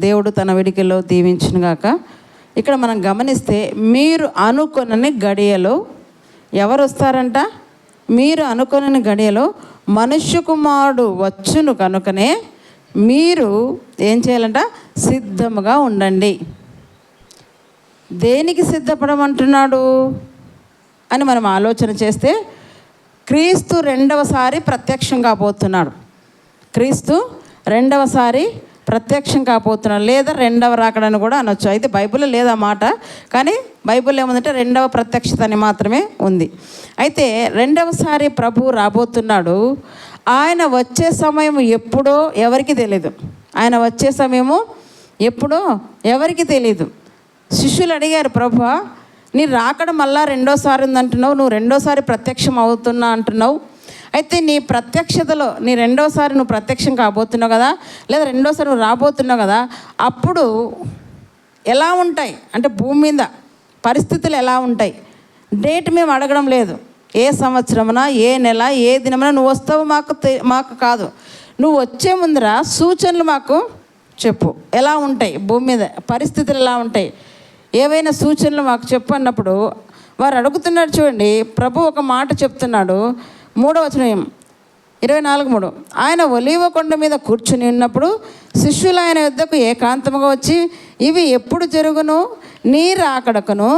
దేవుడు తన విడికిలో దీవించునుగాక. ఇక్కడ మనం గమనిస్తే మీరు అనుకొనని గడియలో ఎవరు వస్తారంట? మీరు అనుకొనని గడియలో మనుష్య కుమారుడు వచ్చును కనుకనే మీరు ఏం చేయాలంట? సిద్ధముగా ఉండండి. దేనికి సిద్ధపడమంటున్నాడు అని మనం ఆలోచన చేస్తే, క్రీస్తు రెండవసారి ప్రత్యక్షం కాబోతున్నాడు. క్రీస్తు రెండవసారి ప్రత్యక్షం కాబోతున్నాడు, లేదా రెండవ రాకడని కూడా అనొచ్చు. అయితే బైబిల్లో లేదా మాట, కానీ బైబిల్లో ఏముందంటే రెండవ ప్రత్యక్షత అని మాత్రమే ఉంది. అయితే రెండవసారి ప్రభు రాబోతున్నాడు. ఆయన వచ్చే సమయం ఎప్పుడో ఎవరికి తెలీదు. ఆయన వచ్చే సమయము ఎప్పుడో ఎవరికి తెలీదు. శిష్యులు అడిగారు, ప్రభువా నీ రాకడ మళ్ళా రెండోసారి ఉందంటున్నావు, నువ్వు రెండోసారి ప్రత్యక్షం అవుతున్నా అంటున్నావు. అయితే నీ ప్రత్యక్షతలో నీ రెండోసారి నువ్వు ప్రత్యక్షం కాబోతున్నావు కదా, లేదా రెండోసారి నువ్వు రాబోతున్నావు కదా, అప్పుడు ఎలా ఉంటాయి అంటే భూమి మీద పరిస్థితులు ఎలా ఉంటాయి? డేట్ మేము అడగడం లేదు. ఏ సంవత్సరమున, ఏ నెల, ఏ దినమున నువ్వు వస్తావు మాకు కాదు. నువ్వు వచ్చే ముందర సూచనలు మాకు చెప్పు. ఎలా ఉంటాయి భూమి మీద పరిస్థితులు, ఎలా ఉంటాయి, ఏవైనా సూచనలు మాకు చెప్పు అన్నప్పుడు వారు అడుగుతున్నారు. చూడండి, ప్రభు ఒక మాట చెప్తున్నాడు. 3వ వచనం 24:3. ఆయన ఒలీవ కొండ మీద కూర్చుని ఉన్నప్పుడు శిష్యులు ఆయన యొద్దకు ఏకాంతముగా వచ్చి, ఇవి ఎప్పుడు జరుగును? నీ రాకడకును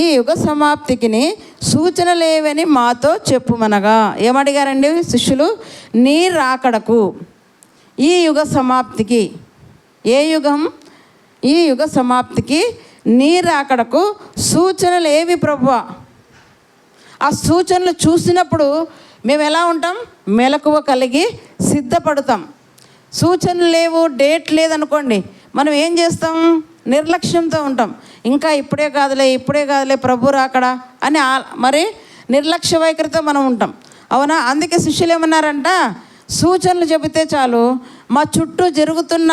ఈ యుగ సమాప్తికిని సూచనలేవని మాతో చెప్పుమనగా. ఏమడిగారండి శిష్యులు? నీ రాకడకు, ఈ యుగ సమాప్తికి. ఏ యుగం? ఈ యుగ సమాప్తికి నీ రాకడకు సూచనలు ఏవి ప్రభువా? ఆ సూచనలు చూసినప్పుడు మేము ఎలా ఉంటాం? మెలకువ కలిగి సిద్ధపడతాం. సూచనలు లేవు, డేట్ లేదనుకోండి, మనం ఏం చేస్తాం? నిర్లక్ష్యంతో ఉంటాం. ఇంకా ఇప్పుడే కాదులే ప్రభు రాకడా అని మరి నిర్లక్ష్య వైఖరితో మనం ఉంటాం. అవునా? అందుకే శిష్యులు ఏమన్నారంట? సూచనలు చెబితే చాలు, మా చుట్టూ జరుగుతున్న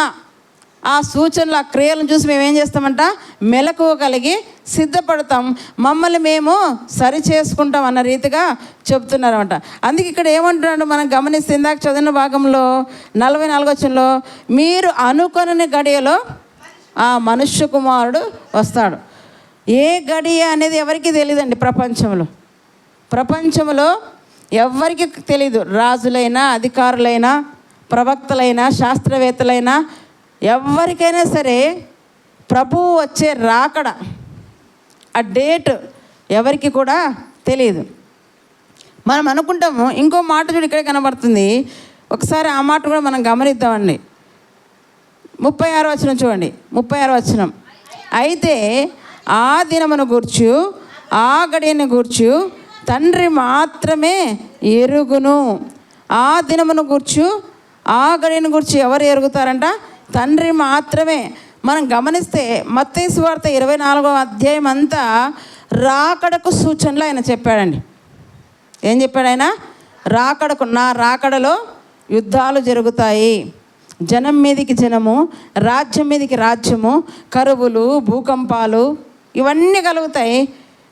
ఆ సూచనలు, ఆ క్రియలను చూసి మేము ఏం చేస్తామంట? మెలకువ కలిగి సిద్ధపడతాం, మమ్మల్ని మేము సరి చేసుకుంటాం అన్న రీతిగా చెప్తున్నారన్నమాట. అందుకే ఇక్కడ ఏమంటున్నాడు మనం గమనిస్తే, ఇందాక చదివిన భాగంలో 44వ వచనంలో, మీరు అనుకొనని గడియలో ఆ మనుష్య కుమారుడు వస్తాడు. ఏ గడియ అనేది ఎవరికి తెలియదండి. ప్రపంచంలో ఎవరికి తెలీదు. రాజులైనా, అధికారులైనా, ప్రవక్తలైనా, శాస్త్రవేత్తలైనా, ఎవరికైనా సరే ప్రభువు వచ్చే రాకడ ఆ డేట్ ఎవరికి కూడా తెలియదు. మనం అనుకుంటాము. ఇంకో మాట చూడు, ఇక్కడే కనబడుతుంది. ఒకసారి ఆ మాట కూడా మనం గమనిద్దామండి. 36వ వచనం చూడండి. 36వ వచనం. అయితే ఆ దినమును గూర్చు, ఆ గడియను గూర్చు తండ్రి మాత్రమే ఎరుగును. ఆ దినమును గూర్చు, ఆ గడియను గూర్చి ఎవరు ఎరుగుతారంట? తండ్రి మాత్రమే. మనం గమనిస్తే మత్తయి సువార్త 24వ అధ్యాయం అంతా రాకడకు సూచనలు ఆయన చెప్పాడండి. ఏం చెప్పాడు ఆయన? రాకడకు, నా రాకడలో యుద్ధాలు జరుగుతాయి, జనం మీదికి జనము, రాజ్యం మీదికి రాజ్యము, కరువులు, భూకంపాలు ఇవన్నీ కలుగుతాయి.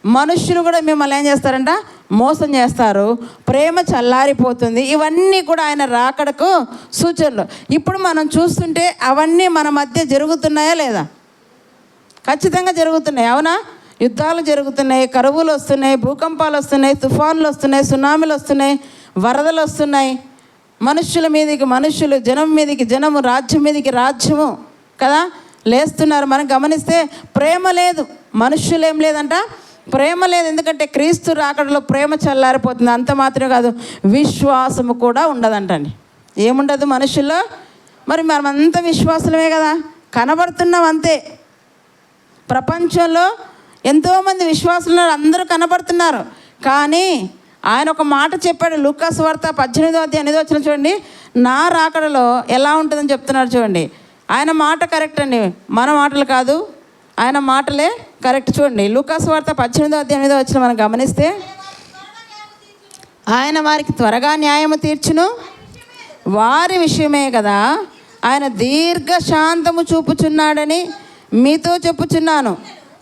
మనుష్యులు కూడా మిమ్మల్ని ఏం చేస్తారంట? మోసం చేస్తారు, ప్రేమ చల్లారిపోతుంది. ఇవన్నీ కూడా ఆయన రాకడకు సూచనలు. ఇప్పుడు మనం చూస్తుంటే అవన్నీ మన మధ్య జరుగుతున్నాయా లేదా? ఖచ్చితంగా జరుగుతున్నాయి. అవునా? యుద్ధాలు జరుగుతున్నాయి, కరువులు వస్తున్నాయి, భూకంపాలు వస్తున్నాయి, తుఫాన్లు వస్తున్నాయి, సునామీలు వస్తున్నాయి, వరదలు వస్తున్నాయి. మనుష్యుల మీదకి మనుష్యులు, జనం మీదకి జనము, రాజ్యం మీదకి రాజ్యము కదా లేస్తున్నారు. మనం గమనిస్తే ప్రేమ లేదు, మనుష్యులు ఏం లేదంట, ప్రేమ లేదు. ఎందుకంటే క్రీస్తు రాకడలో ప్రేమ చల్లారిపోతుంది. అంత మాత్రమే కాదు, విశ్వాసము కూడా ఉండదంటండి. ఏముండదు మనుషుల్లో? మరి మనమంతా విశ్వాసులమే కదా, కనబడుతున్నాం అంతే. ప్రపంచంలో ఎంతోమంది విశ్వాసులు ఉన్నారు, అందరూ కనబడుతున్నారు. కానీ ఆయన ఒక మాట చెప్పాడు. లూకా సువార్త 18వ అధ్యాయం 8వ వచనం చూడండి. నా రాకడలో ఎలా ఉంటుందని చెప్తున్నాడు చూడండి. ఆయన మాట కరెక్ట్ అండి, మన మాటలు కాదు, ఆయన మాటలే కరెక్ట్. చూడండి లూకా సువార్త 18వ అధ్యాయం 8వ వచనం మనం గమనిస్తే, ఆయన వారికి త్వరగా న్యాయము తీర్చును, వారి విషయమే కదా ఆయన దీర్ఘశాంతము చూపుచున్నాడని మీతో చెప్పుచున్నాను.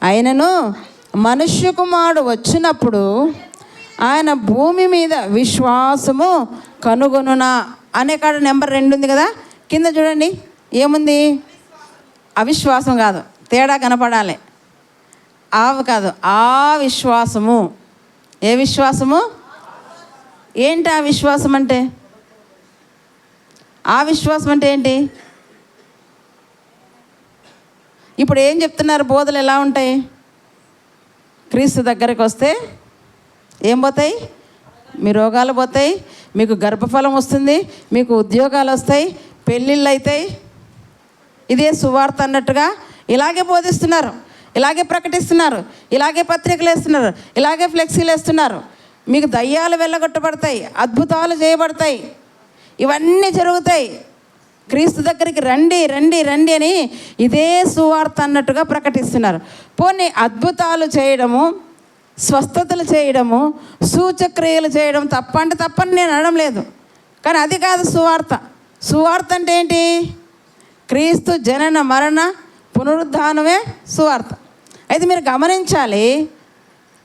ఆయనను మనుష్య కుమారుడు వచ్చినప్పుడు ఆయన భూమి మీద విశ్వాసము కనుగొనునా అనే కాడ నెంబర్ 2 ఉంది కదా. కింద చూడండి ఏముంది? అవిశ్వాసం కాదు, తేడా కనపడాలి. ఆవు కాదు, ఆ విశ్వాసము. ఏ విశ్వాసము? ఏంటి ఆ విశ్వాసం అంటే? ఆ విశ్వాసం అంటే ఏంటి? ఇప్పుడు ఏం చెప్తున్నారు? బోధలు ఎలా ఉంటాయి? క్రీస్తు దగ్గరికి వస్తే ఏం పోతాయి? మీ రోగాలు పోతాయి, మీకు గర్భఫలం వస్తుంది, మీకు ఉద్యోగాలు వస్తాయి, పెళ్ళిళ్ళు అవుతాయి. ఇదే సువార్త అన్నట్టుగా ఇలాగే బోధిస్తున్నారు, ఇలాగే ప్రకటిస్తున్నారు, ఇలాగే పత్రికలు వేస్తున్నారు, ఇలాగే ఫ్లెక్సీలు వేస్తున్నారు. మీకు దయ్యాలు వెళ్ళగొట్టబడతాయి, అద్భుతాలు చేయబడతాయి, ఇవన్నీ జరుగుతాయి. క్రీస్తు దగ్గరికి రండి రండి రండి అని ఇదే సువార్త అన్నట్టుగా ప్రకటిస్తున్నారు. పోనీ అద్భుతాలు చేయడము, స్వస్థతలు చేయడము, సూచక్రియలు చేయడం తప్ప అంటే తప్పని నేను అనడం లేదు, కానీ అది కాదు సువార్త. సువార్త అంటే ఏంటి? క్రీస్తు జనన మరణ పునరుద్ధానమే సువార్త. అయితే మీరు గమనించాలి,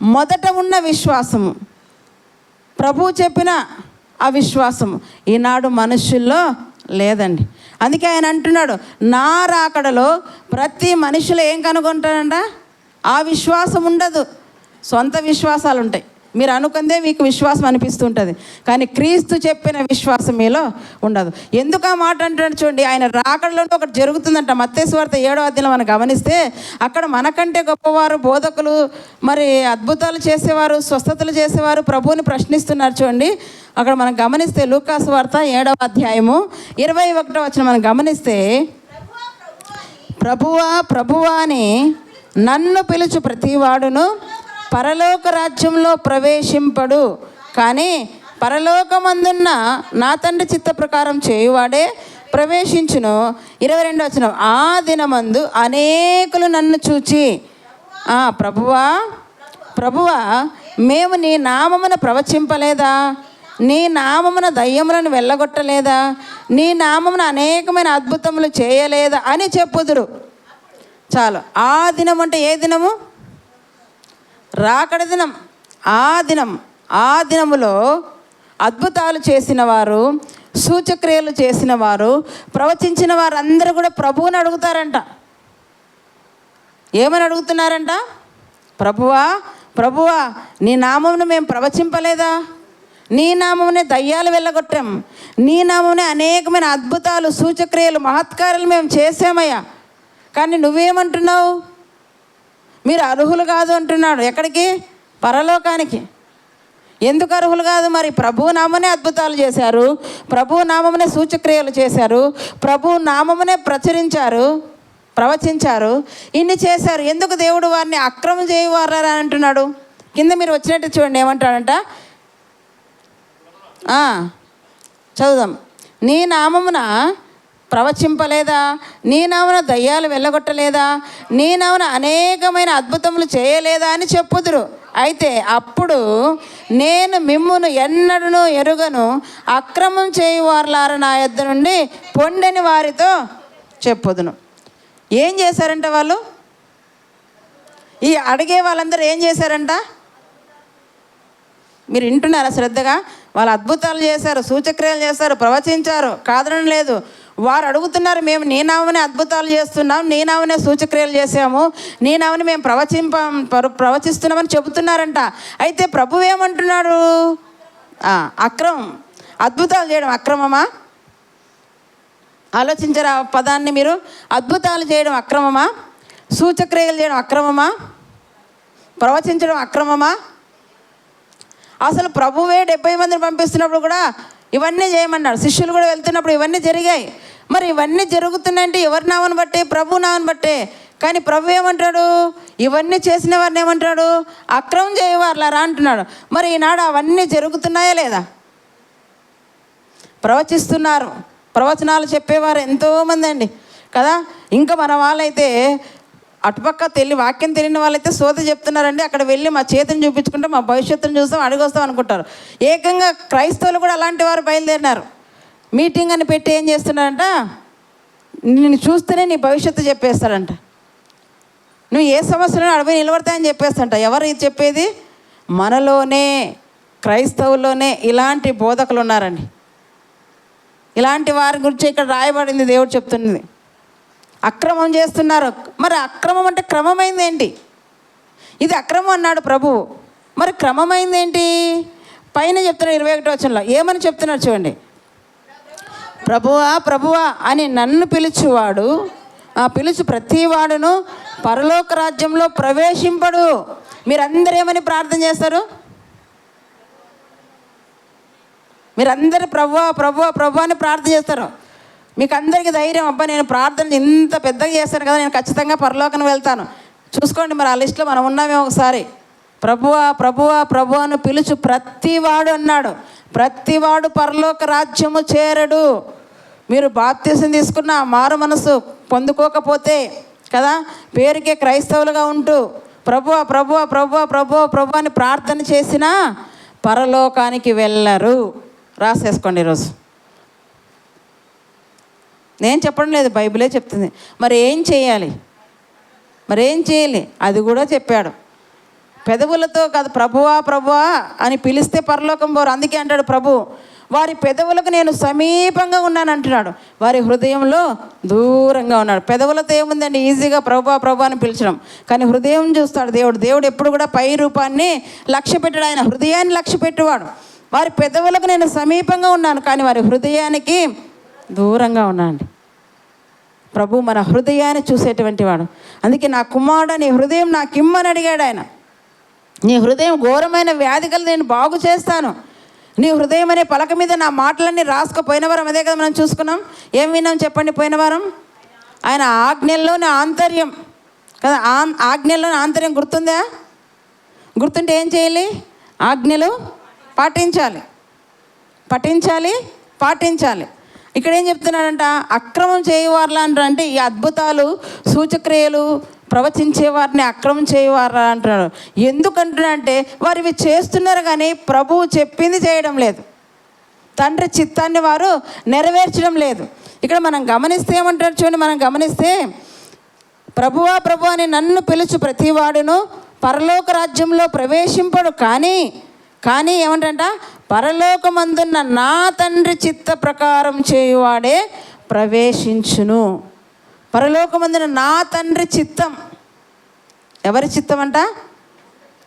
మొదట ఉన్న విశ్వాసము, ప్రభువు చెప్పిన ఆ విశ్వాసము ఈనాడు మనుషుల్లో లేదండి. అందుకే ఆయన అంటున్నాడు, నా రాకడలో ప్రతి మనిషిలో ఏం కనుగొంటారంట? ఆ విశ్వాసం ఉండదు, సొంత విశ్వాసాలు ఉంటాయి. మీరు అనుకుందే మీకు విశ్వాసం అనిపిస్తుంటుంది, కానీ క్రీస్తు చెప్పిన విశ్వాసం మీలో ఉండదు. ఎందుకు ఆ మాట అంటున్నాడు చూడండి. ఆయన రాకడలో ఒకటి జరుగుతుందంట. మత్తయి సువార్త 7వ అధ్యాయంలో మనం గమనిస్తే అక్కడ మనకంటే గొప్పవారు, బోధకులు, మరి అద్భుతాలు చేసేవారు, స్వస్థతలు చేసేవారు ప్రభువుని ప్రశ్నిస్తున్నారు చూడండి. అక్కడ మనం గమనిస్తే లూకా సువార్త 7వ అధ్యాయము 21వ వచనం మనం గమనిస్తే, ప్రభువా ప్రభువా అని నన్ను పిలుచు ప్రతివాడును పరలోక రాజ్యంలో ప్రవేశింపడు, కానీ పరలోకమందున్న నా తండ్రి చిత్త ప్రకారం చేయువాడే ప్రవేశించును. 22వ వచనం, ఆ దినమందు అనేకులు నన్ను చూచి, ప్రభువా ప్రభువా మేము నీ నామమున ప్రవచింపలేదా? నీ నామమున దయ్యములను వెళ్ళగొట్టలేదా? నీ నామమున అనేకమైన అద్భుతములు చేయలేదా అని చెప్పుదురు. చాలు. ఆ దినం అంటే ఏ దినము? రాకడ దినం. ఆ దినములో అద్భుతాలు చేసిన వారు, సూచక్రియలు చేసిన వారు, ప్రవచించిన వారు అందరూ కూడా ప్రభువుని అడుగుతారంట. ఏమని అడుగుతున్నారంట? ప్రభువా ప్రభువా నీ నామమును మేము ప్రవచింపలేదా? నీ నామమునే దయ్యాలు వెళ్ళగొట్టాం, నీ నామమునే అనేకమైన అద్భుతాలు, సూచక్రియలు, మహత్కార్యాలు మేము చేసామయ్యా, కానీ నువ్వేమంటున్నావు? మీరు అర్హులు కాదు అంటున్నాడు. ఎక్కడికి? పరలోకానికి. ఎందుకు అర్హులు కాదు? మరి ప్రభు నామమునే అద్భుతాలు చేశారు, ప్రభు నామమునే సూచక్రియలు చేశారు, ప్రభు నామమునే ప్రవచించారు, ఇన్ని చేశారు. ఎందుకు దేవుడు వారిని అక్రమం చేయవారా అని అంటున్నాడు? కింద మీరు వచ్చినట్టు చూడండి, ఏమంటాడంట? చదువుదాం. నీ నామమున ప్రవచింపలేదా? నీ నామమున దయ్యాలు వెళ్ళగొట్టలేదా? నీ నామమున అనేకమైన అద్భుతములు చేయలేదా అని చెప్పుదురు. అయితే అప్పుడు నేను మిమ్మును ఎన్నడూ ఎరుగను, అక్రమం చేయువారులారా నా యొద్ద నుండి పొండని వారితో చెప్పుదును. ఏం చేశారంట వాళ్ళు? ఈ అడిగే వాళ్ళందరూ ఏం చేశారంట? మీరు వింటున్నారా శ్రద్ధగా? వాళ్ళు అద్భుతాలు చేశారు, సూచక్రియలు చేశారు, ప్రవచించారు, కాదనడం లేదు. వారు అడుగుతున్నారు, మేము నీ నామనే అద్భుతాలు చేస్తున్నాం, నీ నామనే సూచక్రియలు చేసాము, నీ నామని మేము ప్రవచిస్తున్నామని చెబుతున్నారంట. అయితే ప్రభువు ఏమంటున్నాడు? అక్రమం. అద్భుతాలు చేయడం అక్రమమా? ఆలోచించరా పదాన్ని మీరు? అద్భుతాలు చేయడం అక్రమమా? సూచక్రియలు చేయడం అక్రమమా? ప్రవచించడం అక్రమమా? అసలు ప్రభువే 70 మందిని పంపిస్తున్నప్పుడు కూడా ఇవన్నీ చేయమన్నాడు. శిష్యులు కూడా వెళ్తున్నప్పుడు ఇవన్నీ జరిగాయి. మరి ఇవన్నీ జరుగుతున్నాయంటే ఎవరి నామని బట్టే? ప్రభు నామని బట్టే. కానీ ప్రభు ఏమంటాడు? ఇవన్నీ చేసిన వారిని ఏమంటాడు? అక్రమం చేయవారులారా అంటున్నాడు. మరి ఈనాడు అవన్నీ జరుగుతున్నాయా లేదా? ప్రవచిస్తున్నారు, ప్రవచనాలు చెప్పేవారు ఎంతోమంది అండి కదా. ఇంకా మన వాళ్ళైతే అటుపక్క వాక్యం తెలియని వాళ్ళైతే సోద చెప్తున్నారండి. అక్కడ వెళ్ళి మా చేతిని చూపించుకుంటే మా భవిష్యత్తును చూస్తాం, అడిగొస్తాం అనుకుంటారు. ఏకంగా క్రైస్తవులు కూడా అలాంటి వారు బయలుదేరినారు. మీటింగ్ అని పెట్టి ఏం చేస్తున్నారంట? నిన్ను చూస్తేనే నీ భవిష్యత్తు చెప్పేస్తారంట. నువ్వు ఏ సమస్యలను అడవి నిలబడతాయని చెప్పేస్తాంట. ఎవరు ఇది చెప్పేది? మనలోనే, క్రైస్తవుల్లోనే ఇలాంటి బోధకులు ఉన్నారండి. ఇలాంటి వారి గురించి ఇక్కడ రాయబడింది, దేవుడు చెప్తున్నది. అక్రమం చేస్తున్నారు. మరి అక్రమం అంటే క్రమమైంది ఏంటి? ఇది అక్రమం అన్నాడు ప్రభువు, మరి క్రమమైంది ఏంటి? పైన చెప్తున్నాడు 21వ వచనంలో ఏమని చెప్తున్నాడు చూడండి. ప్రభువా ప్రభువా అని నన్ను పిలుచువాడు, పిలుచు ప్రతివాడును పరలోక రాజ్యంలో ప్రవేశింపడు. మీరందరూ ఏమని ప్రార్థన చేస్తారు? మీరందరూ ప్రభువా ప్రభువా ప్రభువా అని ప్రార్థన చేస్తారు. మీకు అందరికీ ధైర్యం, అబ్బా నేను ప్రార్థన ఇంత పెద్దగా చేస్తాను కదా, నేను ఖచ్చితంగా పరలోకం వెళ్తాను. చూసుకోండి మరి ఆ లిస్టులో మనం ఉన్నామే. ఒకసారి ప్రభువా ప్రభువా ప్రభువా అని పిలుచు ప్రతివాడు అన్నాడు. ప్రతివాడు పరలోక రాజ్యము చేరడు. మీరు బాప్తిసం తీసుకున్న మారు మనసు పొందుకోకపోతే కదా, పేరుకే క్రైస్తవులుగా ఉంటూ ప్రభువా ప్రభువా ప్రభువా ప్రభువా ప్రభువా అని ప్రార్థన చేసినా పరలోకానికి వెళ్ళరు. రాసేసుకోండి ఈరోజు. నేను చెప్పడం లేదు, బైబిలే చెప్తుంది. మరి ఏం చేయాలి? అది కూడా చెప్పాడు. పెదవులతో కాదు, ప్రభువా ప్రభువా అని పిలిస్తే పరలోకం పోరు. అందుకే అంటాడు ప్రభు, వారి పెదవులకు నేను సమీపంగా ఉన్నాను అంటున్నాడు, వారి హృదయంలో దూరంగా ఉన్నాడు. పెదవులతో ఏముందండి, ఈజీగా ప్రభువా ప్రభువా అని పిలిచడం. కానీ హృదయం చూస్తాడు దేవుడు. దేవుడు ఎప్పుడు కూడా పై రూపాన్ని లక్ష్య పెట్టాడు, ఆయన హృదయాన్ని లక్ష్య పెట్టేవాడు. వారి పెదవులకు నేను సమీపంగా ఉన్నాను, కానీ వారి హృదయానికి దూరంగా ఉన్నాను. ప్రభు మన హృదయాన్ని చూసేటువంటి వాడు. అందుకే నా కుమారుడు నీ హృదయం నాకు ఇమ్మని అడిగాడు ఆయన. నీ హృదయం ఘోరమైన వ్యాధి కల నేను బాగు చేస్తాను. నీ హృదయం అనే పలక మీద నా మాటలన్నీ రాసుకుపోయిన వారం అదే కదా మనం చూసుకున్నాం. ఏం విన్నాం చెప్పండి? పోయిన వారం ఆయన ఆజ్ఞల్లోని ఆంతర్యం కదా, ఆజ్ఞల్లోని ఆంతర్యం గుర్తుందా? గుర్తుంటే ఏం చేయాలి? ఆజ్ఞలు పాటించాలి. ఇక్కడ ఏం చెప్తున్నాడంట? అక్రమం చేయవారులా అంటే ఈ అద్భుతాలు సూచక్రియలు ప్రవచించే వారిని అక్రమం చేయవారా అంటున్నాడు. ఎందుకంటున్నాడంటే వారు ఇవి చేస్తున్నారు కానీ ప్రభువు చెప్పింది చేయడం లేదు, తండ్రి చిత్తాన్ని వారు నెరవేర్చడం లేదు. ఇక్కడ మనం గమనిస్తే ఏమంటారు చూడండి, మనం గమనిస్తే ప్రభువా ప్రభు అని నన్ను పిలుచు ప్రతివాడును పరలోక రాజ్యంలో ప్రవేశింపడు, కానీ ఏమంటంట, పరలోకమందున్న నా తండ్రి చిత్త ప్రకారం చేయువాడే ప్రవేశించును. పరలోకమందున నా తండ్రి చిత్తం. ఎవరి చిత్తం అంట?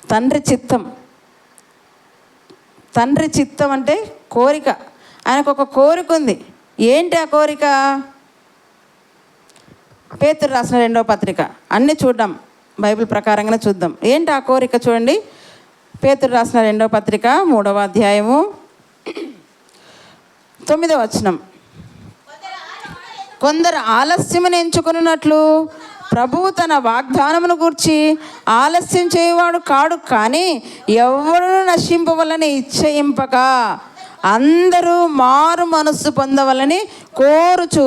తండ్రి చిత్తం. తండ్రి చిత్తం అంటే కోరిక. ఆయనకు ఒక కోరిక ఉంది. ఏంటి ఆ కోరిక? పేతురు రాసిన 2వ పత్రిక అన్నీ చూద్దాం, బైబిల్ ప్రకారంగానే చూద్దాం. ఏంటి ఆ కోరిక చూడండి. పేతురు రాసిన 2వ పత్రిక 3వ అధ్యాయము 9వ వచనం. కొందరు ఆలస్యమును ఎంచుకున్నట్లు ప్రభువు తన వాగ్దానమును గూర్చి ఆలస్యం చేయవాడు కాడు, కానీ ఎవడును నశింపవలని ఇచ్చయింపక అందరూ మారు మనస్సు పొందవలని కోరుచు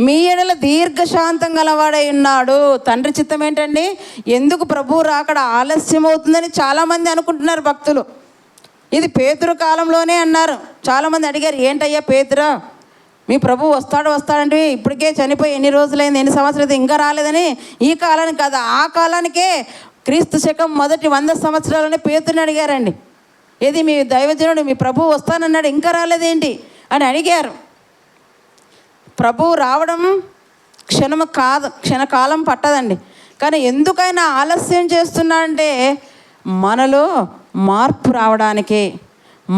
మీ ఎడల దీర్ఘశాంతం గలవాడై ఉన్నాడు. తండ్రి చిత్తం ఏంటండి? ఎందుకు ప్రభువు రాకడ ఆలస్యం అవుతుందని చాలామంది అనుకుంటున్నారు భక్తులు. ఇది పేతురు కాలంలోనే అన్నారు. చాలామంది అడిగారు, ఏంటయ్యా పేతురా మీ ప్రభు వస్తాడంటే ఇప్పటికే చనిపోయి ఎన్ని రోజులైంది, ఎన్ని సంవత్సరాలు ఇంకా రాలేదని. ఈ కాలానికి కాదు, ఆ కాలానికే క్రీస్తు శకం మొదటి 100 సంవత్సరాలనే పేతురుని అడిగారండి. ఏది మీ దైవజనుడు మీ ప్రభు వస్తానన్నాడు, ఇంకా రాలేదేంటి అని అడిగారు. ప్రభువు రావడం క్షణకాలం పట్టదండి. కానీ ఎందుకైనా ఆలస్యం చేస్తున్నాడంటే మనలో మార్పు రావడానికి,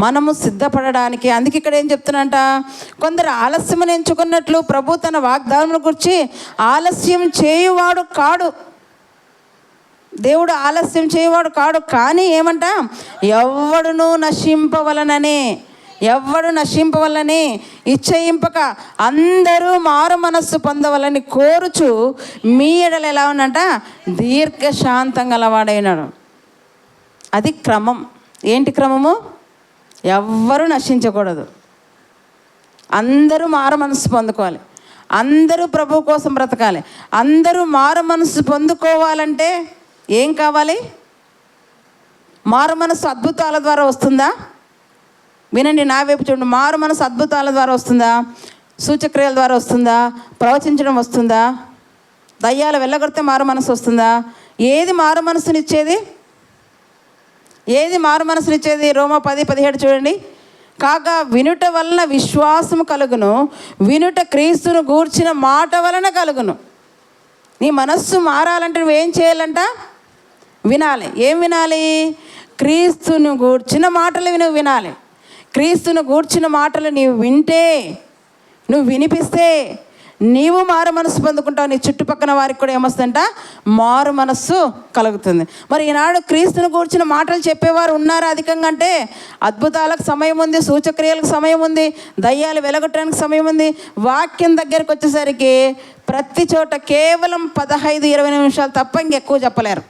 మనము సిద్ధపడడానికి. అందుకే ఇక్కడ ఏం చెప్తున్నంట, కొందరు ఆలస్యం ఎంచుకున్నట్లు ప్రభు తన వాగ్దానం గురించి ఆలస్యం చేయువాడు కాడు. దేవుడు ఆలస్యం చేయవాడు కాడు, కానీ ఏమంట, ఎవడు నశింపవలని ఇచ్చయింపక అందరూ మారు మనస్సు పొందవలని కోరుచు మీ ఎడల ఎలా ఉన్నంట దీర్ఘశాంతం గలవాడైనాడు. అది క్రమం. ఏంటి క్రమము? ఎవ్వరూ నశించకూడదు, అందరూ మారు మనస్సు పొందుకోవాలి, అందరూ ప్రభు కోసం బ్రతకాలి. అందరూ మారు మనస్సు పొందుకోవాలంటే ఏం కావాలి? మారు మనస్సు అద్భుతాల ద్వారా వస్తుందా? వినండి, నా వైపు చూడండి. మారు మనస్సు అద్భుతాల ద్వారా వస్తుందా? సూచక్రియల ద్వారా వస్తుందా? ప్రవచించడం వస్తుందా? దయ్యాలు వెళ్ళగొడితే మారు మనసు వస్తుందా? ఏది మారు మనసునిచ్చేది? రోమా 10:17 చూడండి. కాగా వినుట వలన విశ్వాసము కలుగును, వినుట క్రీస్తును గూర్చిన మాట వలన కలుగును. నీ మనస్సు మారాలంటే నువ్వేం చేయాలంట? వినాలి. ఏం వినాలి? క్రీస్తును గూర్చిన మాటలు నువ్వు వినాలి. క్రీస్తును గూర్చిన మాటలు నీవు వింటే, నువ్వు వినిపిస్తే నీవు మారు మనస్సు పొందుకుంటావు. నీ చుట్టుపక్కల వారికి కూడా ఏమొస్తుందంట? మారు మనస్సు కలుగుతుంది. మరి ఈనాడు క్రీస్తును గూర్చిన మాటలు చెప్పేవారు ఉన్నారా అధికంగా? అంటే అద్భుతాలకు సమయం ఉంది, సూచక్రియలకు సమయం ఉంది, దయ్యాలు వెలగొట్టడానికి సమయం ఉంది. వాక్యం దగ్గరికి వచ్చేసరికి ప్రతి చోట కేవలం 15-20 నిమిషాలు తప్ప ఇంకెక్కువ చెప్పలేరు.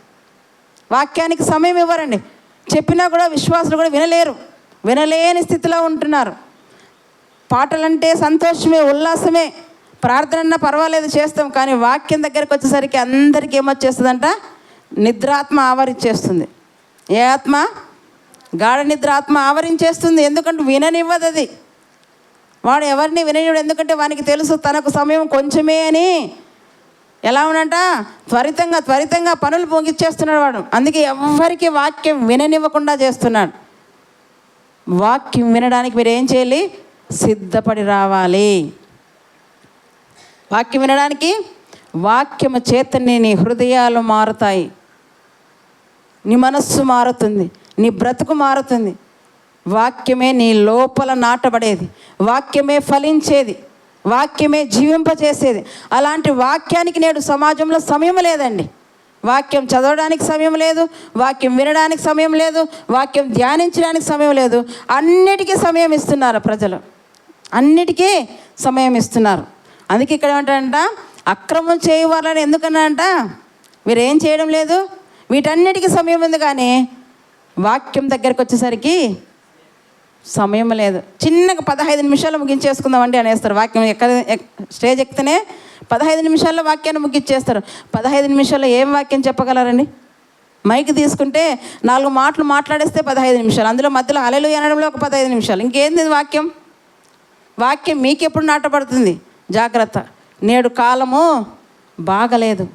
వాక్యానికి సమయం ఇవ్వరండి. చెప్పినా కూడా విశ్వాసులు కూడా వినలేని స్థితిలో ఉంటున్నారు. పాటలంటే సంతోషమే, ఉల్లాసమే, ప్రార్థన అన్నా పర్వాలేదు చేస్తాం, కానీ వాక్యం దగ్గరికి వచ్చేసరికి అందరికీ ఏమొచ్చేస్తుందంట? నిద్రాత్మ ఆవరించేస్తుంది. ఏ ఆత్మ? గాఢ నిద్ర ఆత్మ ఆవరించేస్తుంది. ఎందుకంటే విననివ్వదు అది. వాడు ఎవరిని విననివ్వడు. ఎందుకంటే వానికి తెలుసు తనకు సమయం కొంచెమే అని. ఎలా ఉన్నట? త్వరితంగా పనులు ముగిచ్చేస్తున్నాడు వాడు. అందుకే ఎవరికి వాక్యం విననివ్వకుండా చేస్తున్నాడు. వాక్యం వినడానికి మీరు ఏం చేయాలి? సిద్ధపడి రావాలి. వాక్యం వినడానికి వాక్యము చేతనే నీ హృదయాలు మారుతాయి, నీ మనస్సు మారుతుంది, నీ బ్రతుకు మారుతుంది. వాక్యమే నీ లోపల నాటబడేది, వాక్యమే ఫలించేది, వాక్యమే జీవింపచేసేది. అలాంటి వాక్యానికి నేడు సమాజంలో సమయం లేదండి. వాక్యం చదవడానికి సమయం లేదు, వాక్యం వినడానికి సమయం లేదు, వాక్యం ధ్యానించడానికి సమయం లేదు. అన్నిటికీ సమయం ఇస్తున్నారు ప్రజలు, అన్నిటికీ సమయం ఇస్తున్నారు. అందుకే ఇక్కడ ఏమంటారంట? అక్రమం చేయవాలని. ఎందుకన్నారంట? మీరేం చేయడం లేదు, వీటన్నిటికీ సమయం ఉంది, కానీ వాక్యం దగ్గరికి వచ్చేసరికి సమయం లేదు. చిన్నగా 15 నిమిషాలు ముగించేసుకుందామండి అనేస్తారు. వాక్యం స్టేజ్ ఎక్కితేనే 15 నిమిషాల్లో వాక్యాన్ని ముగించేస్తారు. 15 నిమిషాల్లో ఏం వాక్యం చెప్పగలరండి? మైక్ తీసుకుంటే 4 మాటలు మాట్లాడేస్తే 15 నిమిషాలు, అందులో మధ్యలో హల్లెలూయా అనడంలో ఒక 15 నిమిషాలు. ఇంకేంది వాక్యం? వాక్యం మీకెప్పుడు నాటపడుతుంది? జాగ్రత్త. నేడు కాలము బాగలేదు,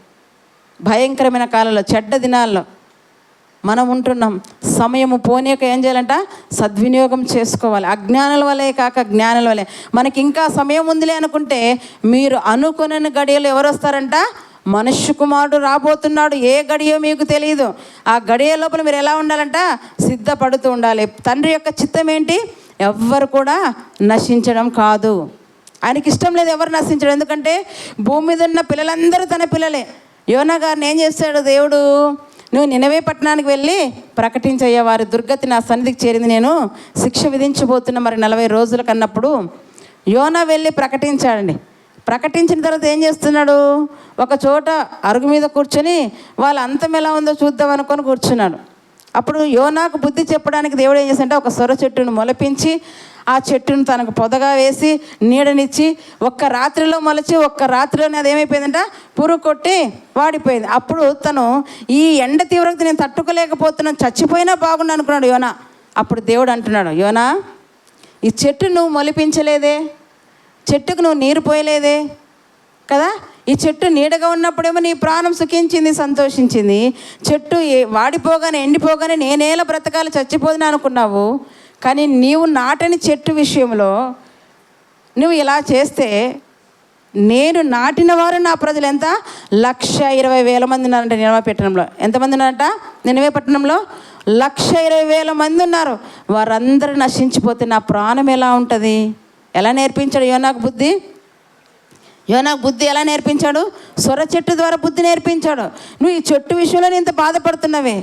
భయంకరమైన కాలంలో, చెడ్డ దినాల్లో మనం ఉంటున్నాం. సమయము పోనీక ఏం చేయాలంట? సద్వినియోగం చేసుకోవాలి. అజ్ఞానుల వలే కాక జ్ఞానుల వలే. మనకి ఇంకా సమయం ఉందిలే అనుకుంటే, మీరు అనుకునే గడియలు ఎవరు వస్తారంట? మనుష్య కుమారుడు రాబోతున్నాడు. ఏ గడియో మీకు తెలియదు. ఆ గడియ లోపల మీరు ఎలా ఉండాలంట? సిద్ధపడుతూ ఉండాలి. తండ్రి యొక్క చిత్తం ఏంటి? ఎవ్వరు కూడా నశించడం కాదు. ఆయనకి ఇష్టం లేదు ఎవరు నశించడం. ఎందుకంటే భూమి మీద ఉన్న పిల్లలందరూ తన పిల్లలే. యోనా గారిని ఏం చేస్తాడు దేవుడు? నువ్వు నినవే పట్టణానికి వెళ్ళి ప్రకటించయ్యా, వారి దుర్గతి నా సన్నిధికి చేరింది, నేను శిక్ష విధించబోతున్నా మరి 40 రోజులకు అన్నప్పుడు యోనా వెళ్ళి ప్రకటించాడండి. ప్రకటించిన తర్వాత ఏం చేస్తున్నాడు? ఒక చోట అరుగు మీద కూర్చొని వాళ్ళ అంతం ఎలా ఉందో చూద్దాం అనుకొని కూర్చున్నాడు. అప్పుడు యోనాకు బుద్ధి చెప్పడానికి దేవుడు ఏం చేశాడంటే ఒక సొర చెట్టును మొలపించి ఆ చెట్టును తనకు పొదగా వేసి నీడనిచ్చి ఒక్క రాత్రిలో మొలిచి ఒక్క రాత్రిలోనే అది ఏమైపోయిందంట? పురుగు కొట్టి వాడిపోయింది. అప్పుడు తను ఈ ఎండ తీవ్రత నేను తట్టుకోలేకపోతున్నాను, చచ్చిపోయినా బాగుండు అనుకున్నాడు యోనా. అప్పుడు దేవుడు అంటున్నాడు, యోనా ఈ చెట్టు నువ్వు మొలిపించలేదే, చెట్టుకు నువ్వు నీరు పోయలేదే కదా, ఈ చెట్టు నీడగా ఉన్నప్పుడేమో నీ ప్రాణం సుఖించింది, సంతోషించింది. చెట్టు వాడిపోగానే ఎండిపోగానే నేనేలా బ్రతకాలి, చచ్చిపోదును అనుకున్నావు. కానీ నీవు నాటని చెట్టు విషయంలో నువ్వు ఇలా చేస్తే, నేను నాటిన వారు నా ప్రజలు ఎంత? 120,000 మంది ఉన్నారంట నినవే పట్టణంలో. ఎంతమంది ఉన్నారంట? నినవే పట్టణంలో 120,000 మంది ఉన్నారు. వారందరూ నశించిపోతే నా ప్రాణం ఎలా ఉంటుంది? ఎలా నేర్పించాడు యోనాకు బుద్ధి? యోనాకు బుద్ధి ఎలా నేర్పించాడు? సొర చెట్టు ద్వారా బుద్ధి నేర్పించాడు. నువ్వు ఈ చెట్టు విషయంలో ఇంత బాధపడుతున్నావే,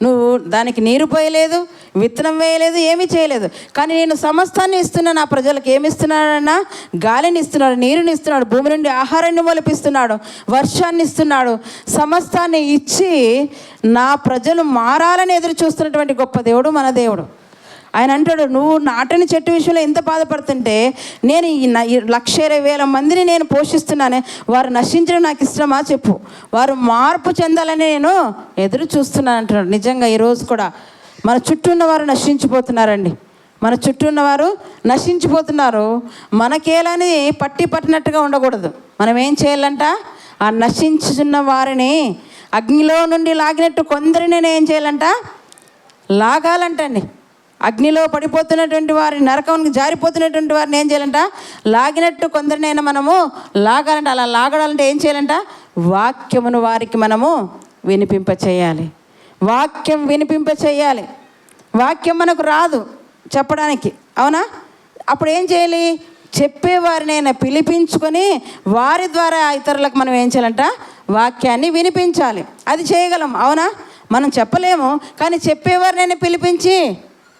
నువ్వు దానికి నీరు పోయలేదు, విత్తనం వేయలేదు, ఏమీ చేయలేదు, కానీ నేను సమస్తాన్ని ఇస్తున్నాను. నా ప్రజలకు ఏమి ఇస్తున్నాడన్నా? గాలిని ఇస్తున్నాడు, నీరుని ఇస్తున్నాడు, భూమి నుండి ఆహారాన్ని మొలిపిస్తున్నాడు, వర్షాన్ని ఇస్తున్నాడు. సమస్తాన్ని ఇచ్చి నా ప్రజలు మారాలని ఎదురు చూస్తున్నటువంటి గొప్ప దేవుడు మన దేవుడు. ఆయన అంటాడు, నువ్వు నాటని చెట్టు విషయంలో ఎంత బాధపడుతుంటే, నేను ఈ 120,000 మందిని నేను పోషిస్తున్నానే, వారు నశించడం నాకు ఇష్టమా చెప్పు? వారు మార్పు చెందాలని నేను ఎదురు చూస్తున్నాను అంటున్నాడు. నిజంగా ఈరోజు కూడా మన చుట్టూ ఉన్నవారు నశించిపోతున్నారండి. మన చుట్టూ ఉన్నవారు నశించిపోతున్నారు. మనకేలని పట్టినట్టుగా ఉండకూడదు. మనం ఏం చేయాలంట? ఆ నశించుతున్న వారిని అగ్నిలో నుండి లాగినట్టు కొందరిని నేను ఏం చేయాలంట? లాగాలంటండి. అగ్నిలో పడిపోతున్నటువంటి వారిని, నరకానికి జారిపోతున్నటువంటి వారిని ఏం చేయాలంట? లాగినట్టు కొందరినైనా మనము లాగాలంట. అలా లాగడాలంటే ఏం చేయాలంట? వాక్యమును వారికి మనము వినిపింపచేయాలి. వాక్యం వినిపింపచేయాలి. వాక్యం మనకు రాదు చెప్పడానికి, అవునా? అప్పుడు ఏం చేయాలి? చెప్పేవారినైనా పిలిపించుకొని వారి ద్వారా ఇతరులకు మనం ఏం చేయాలంట? వాక్యాన్ని వినిపించాలి. అది చేయగలం, అవునా? మనం చెప్పలేము, కానీ చెప్పేవారినైనా పిలిపించి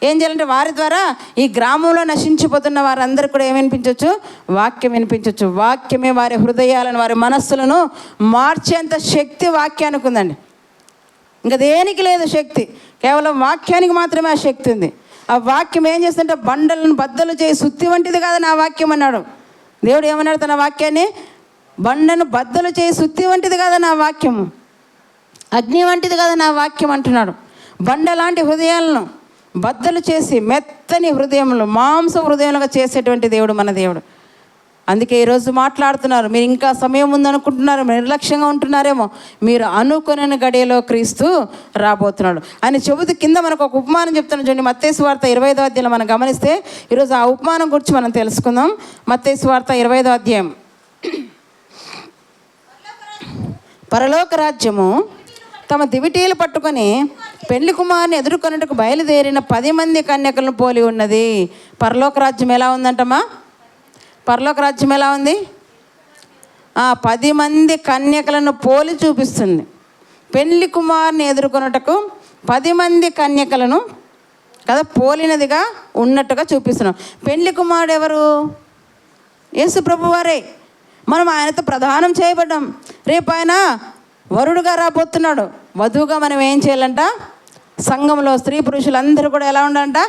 ఏం చేయాలంటే వారి ద్వారా ఈ గ్రామంలో నశించిపోతున్న వారందరూ కూడా ఏం వినిపించవచ్చు? వాక్యం వినిపించవచ్చు. వాక్యమే వారి హృదయాలను, వారి మనస్సులను మార్చేంత శక్తి వాక్యానికి ఉందండి. ఇంకా దేనికి లేదు శక్తి, కేవలం వాక్యానికి మాత్రమే ఆ శక్తి ఉంది. ఆ వాక్యం ఏం చేస్తుంటే బండలను బద్దలు చేయి సుత్తి వంటిది కాదు నా వాక్యం అన్నాడు దేవుడు. ఏమన్నాడు తన వాక్యాన్ని? బండను బద్దలు చేయి సుత్తి వంటిది కాదు నా వాక్యము, అగ్ని వంటిది కాదు నా వాక్యం అంటున్నాడు. బండ లాంటి హృదయాలను బద్దలు చేసి మెత్తని హృదయములు, మాంస హృదయాలుగా చేసేటువంటి దేవుడు మన దేవుడు. అందుకే ఈరోజు మాట్లాడుతున్నారు. మీరు ఇంకా సమయం ఉందనుకుంటున్నారు, నిర్లక్ష్యంగా ఉంటున్నారేమో. మీరు అనుకునే గడియలో క్రీస్తు రాబోతున్నాడు అని చెబుతూ కింద మనకు ఒక ఉపమానం చెప్తున్నాను చూడండి. మత్తయి సువార్త 25వ అధ్యాయంలో మనం గమనిస్తే ఈరోజు ఆ ఉపమానం గురించి మనం తెలుసుకుందాం. మత్తయి సువార్త 25వ అధ్యాయం. పరలోక రాజ్యము తమ దివిటీలు పట్టుకొని పెళ్లి కుమారుని ఎదుర్కొన్నట్టుకు బయలుదేరిన 10 మంది కన్యకలను పోలి ఉన్నది. పరలోక రాజ్యం ఎలా ఉందంటమ్మా? పరలోక రాజ్యం ఎలా ఉంది? 10 మంది కన్యకలను పోలి చూపిస్తుంది. పెళ్లి కుమారుని ఎదుర్కొన్నట్టుకు 10 మంది కన్యకలను కదా పోలినదిగా ఉన్నట్టుగా చూపిస్తున్నాం. పెళ్లి కుమారుడు ఎవరు? యేసు ప్రభువారే. మనం ఆయనతో ప్రదానం చేయబడ్డాం. రేపు ఆయన వరుడుగా రాబోతున్నాడు. వధువుగా మనం ఏం చేయాలంట? సంఘంలో స్త్రీ పురుషులందరూ కూడా ఎలా ఉండాలంట?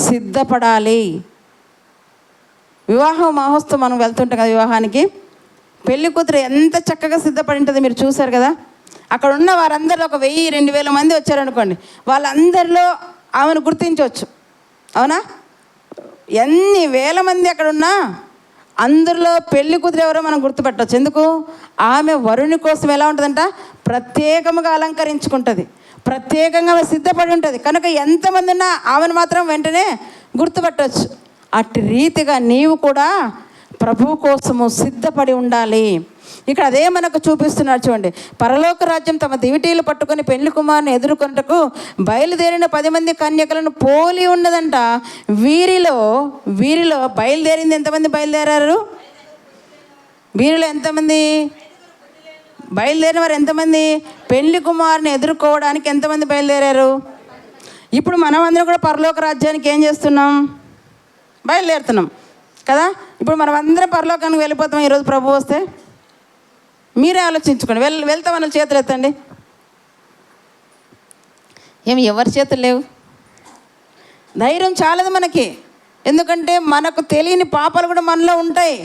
సిద్ధపడాలి. వివాహ మహోత్సవం మనం వెళ్తుంటాం కదా వివాహానికి. పెళ్లి కూతురు ఎంత చక్కగా సిద్ధపడి ఉంటుంది మీరు చూశారు కదా. అక్కడ ఉన్న వారందరిలో ఒక 1000-2000 మంది వచ్చారనుకోండి, వాళ్ళందరిలో ఆమెను గుర్తించవచ్చు, అవునా? ఎన్ని వేల మంది అక్కడ ఉన్నా అందరిలో పెళ్లి కూతురు ఎవరో మనం గుర్తుపెట్టవచ్చు. ఎందుకు? ఆమె వరుని కోసం ఎలా ఉంటుందంట? ప్రత్యేకంగా అలంకరించుకుంటుంది, ప్రత్యేకంగా ఆమె సిద్ధపడి ఉంటుంది. కనుక ఎంతమంది ఉన్నా ఆమెను మాత్రం వెంటనే గుర్తుపెట్టవచ్చు. అట్టి రీతిగా నీవు కూడా ప్రభువు కోసము సిద్ధపడి ఉండాలి. ఇక్కడ అదే మనకు చూపిస్తున్నారు చూడండి. పరలోక రాజ్యం తమ దివిటీలు పట్టుకొని పెళ్లి కుమారుని ఎదుర్కొంటకు బయలుదేరిన 10 మంది కన్యకలను పోలి ఉన్నదంట. వీరిలో బయలుదేరింది ఎంతమంది బయలుదేరారు? వీరిలో ఎంతమంది బయలుదేరిన వారు? ఎంతమంది? పెళ్లి కుమారుని ఎదుర్కోవడానికి ఎంతమంది బయలుదేరారు? ఇప్పుడు మనం అందరం కూడా పరలోక రాజ్యానికి ఏం చేస్తున్నాం? బయలుదేరుతున్నాం కదా. ఇప్పుడు మనం అందరం పరలోకానికి వెళ్ళిపోతాం ఈరోజు ప్రభు వస్తే. మీరే ఆలోచించుకోండి. వెళ్తామన్న చేతులు ఎత్తండి. ఏమి ఎవరి చేతులు లేవు? ధైర్యం చాలదు మనకి. ఎందుకంటే మనకు తెలియని పాపాలు కూడా మనలో ఉంటాయి.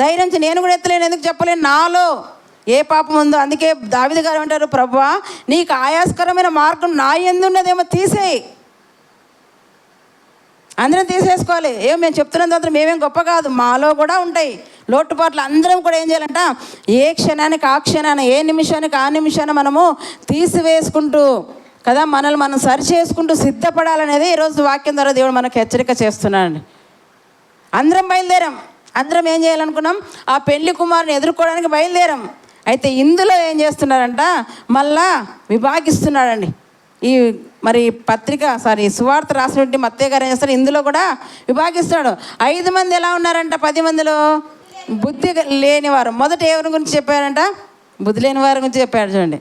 ధైర్యం నేను కూడా ఎత్తలేను. ఎందుకు చెప్పలేను? నాలో ఏ పాపం ఉందో. అందుకే దావీదు గారు అంటారు, ప్రభువా నీకు ఆయాస్కరమైన మార్గం నా యందు ఉన్నదేమో తీసేయి. అందరం తీసేసుకోవాలి. మేము చెప్తున్నంత మాత్రం మేమేం గొప్ప కాదు, మాలో కూడా ఉంటాయి లోటుపాట్లు. అందరం కూడా ఏం చేయాలంట? ఏ క్షణానికి ఆ క్షణాన, ఏ నిమిషానికి ఆ నిమిషాన మనము తీసివేసుకుంటూ కదా మనల్ని మనం సరి చేసుకుంటూ సిద్ధపడాలనేది ఈరోజు వాక్యం ద్వారా దేవుడు మనకు హెచ్చరిక చేస్తున్నాడు. అందరం బయలుదేరాం. అందరం ఏం చేయాలనుకున్నాం? ఆ పెళ్లి కుమారుని ఎదుర్కోవడానికి బయలుదేరాం. అయితే ఇందులో ఏం చేస్తున్నారంట? మళ్ళా విభాగిస్తున్నాడండి. ఈ సువార్త రాసినటువంటి మత్తయి గారు ఏం చేస్తారు? ఇందులో కూడా విభాగిస్తున్నాడు. 5 మంది ఎలా ఉన్నారంట? 10 మందిలో బుద్ధి లేనివారు. మొదట ఎవరి గురించి చెప్పారంట? బుద్ధి లేని వారి గురించి చెప్పాడు చూడండి.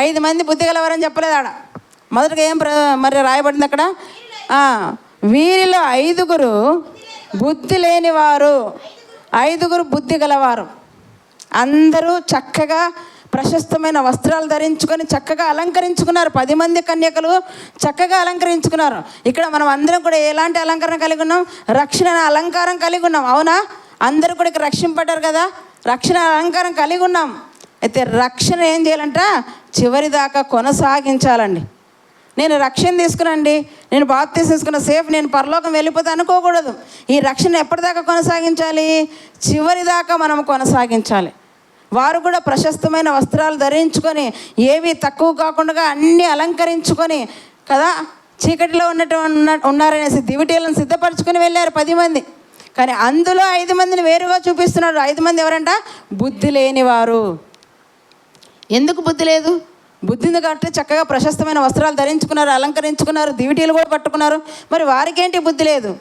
5 మంది బుద్ధి గలవారని చెప్పలేదు ఆడ. మొదటగా ఏం రాయబడింది అక్కడ? వీరిలో 5 బుద్ధి లేనివారు, 5 బుద్ధి గలవారు. అందరూ చక్కగా ప్రశస్తమైన వస్త్రాలు ధరించుకొని చక్కగా అలంకరించుకున్నారు. 10 మంది కన్యకలు చక్కగా అలంకరించుకున్నారు. ఇక్కడ మనం అందరం కూడా ఎలాంటి అలంకరణ కలిగి ఉన్నాం? రక్షణ అలంకారం కలిగి ఉన్నాం, అవునా? అందరూ కూడా ఇక్కడ రక్షింపడ్డారు కదా, రక్షణ అలంకారం కలిగి ఉన్నాం. అయితే రక్షణ ఏం చేయాలంట? చివరి దాకా కొనసాగించాలండి. నేను రక్షణ తీసుకునండి, నేను బాప్తిసం తీసుకున్న సేఫ్, నేను పరలోకం వెళ్ళిపోతే అనుకోకూడదు. ఈ రక్షణ ఎప్పటిదాకా కొనసాగించాలి? చివరి దాకా మనం కొనసాగించాలి. వారు కూడా ప్రశస్తమైన వస్త్రాలు ధరించుకొని ఏవి తక్కువ కాకుండా అన్నీ అలంకరించుకొని కదా చీకటిలో ఉన్నారనేసి దివిటీలను సిద్ధపరచుకొని వెళ్ళారు 10 మంది. కానీ అందులో 5 మందిని వేరుగా చూపిస్తున్నాడు. 5 మంది ఎవరంట? బుద్ధి లేనివారు. ఎందుకు బుద్ధి లేదు? బుద్ధి ఉంది కాబట్టి చక్కగా ప్రశస్తమైన వస్త్రాలు ధరించుకున్నారు, అలంకరించుకున్నారు, దివిటీలు కూడా పట్టుకున్నారు. మరి వారికేంటి బుద్ధి లేదు?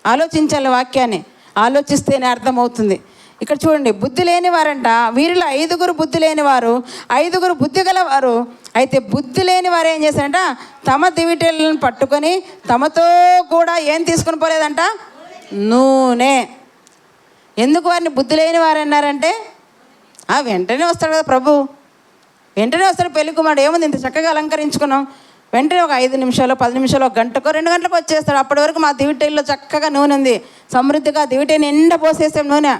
ఆలోచించాలి, వాక్యాన్ని ఆలోచిస్తేనే అర్థమవుతుంది. ఇక్కడ చూడండి, బుద్ధి లేని వారంట, వీరిలో 5 బుద్ధి లేనివారు, 5 బుద్ధి గలవారు. అయితే బుద్ధి లేని వారు ఏం చేశారంట? తమ దివిటీలను పట్టుకొని తమతో కూడా ఏం తీసుకుని పోలేదంట? నూనె. ఎందుకు వారిని బుద్ధి లేని వారు అన్నారంటే, వెంటనే వస్తాడు కదా ప్రభు, వెంటనే వస్తాడు పెళ్లి కుమారుడు. ఏముంది, ఇంత చక్కగా అలంకరించుకున్నాం, వెంటనే ఒక 5 నిమిషాలు 10 నిమిషాలు, 1 గంటకో 2 గంటలకు వచ్చేస్తాడు. అప్పటి వరకు మా దివిటీల్లో చక్కగా నూనె ఉంది, సమృద్ధిగా దివిటీ నిండా పోసేసాం, నూనె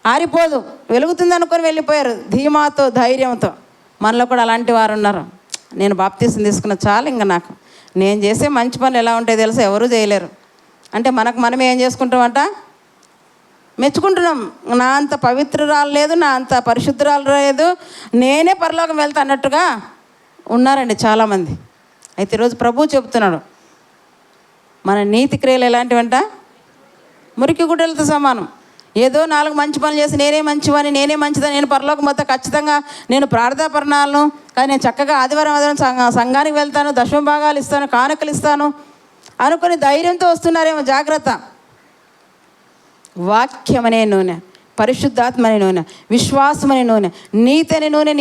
ఆరిపోదు, వెలుగుతుంది అనుకొని వెళ్ళిపోయారు ధీమాతో, ధైర్యంతో. మనలో కూడా అలాంటి వారు ఉన్నారు. నేను బాప్తీసం తీసుకున్న చాలు, ఇంకా నాకు నేను చేసే మంచి పనులు ఎలా ఉంటాయో తెలుసా, ఎవరూ చేయలేరు అంటే మనకు మనం ఏం చేసుకుంటామంట? మెచ్చుకుంటున్నాం. నా అంత పవిత్రురాలు లేదు, నా అంత పరిశుద్ధురాలు లేదు, నేనే పరలోకం వెళ్తా అన్నట్టుగా ఉన్నారండి చాలామంది. అయితే ఈరోజు ప్రభువు చెబుతున్నాడు, మన నీతి క్రియలు ఎలాంటివంట? మురికి గుడ్డలతో సమానం. ఏదో 4 మంచి పనులు చేసి నేనే మంచివని, నేనే మంచిదని, నేను పరలోకం మొత్తం ఖచ్చితంగా నేను ప్రార్థనాపరణాలను, కానీ నేను చక్కగా ఆదివారం సంఘానికి వెళ్తాను, దశమ భాగాలు ఇస్తాను, కానుకలు ఇస్తాను అనుకుని ధైర్యంతో వస్తున్నారేమో. జాగ్రత్త. వాక్యం అనే నూనె, పరిశుద్ధాత్మ అనే నూనె, విశ్వాసం అనే నూనె, నీతి అనే నూనె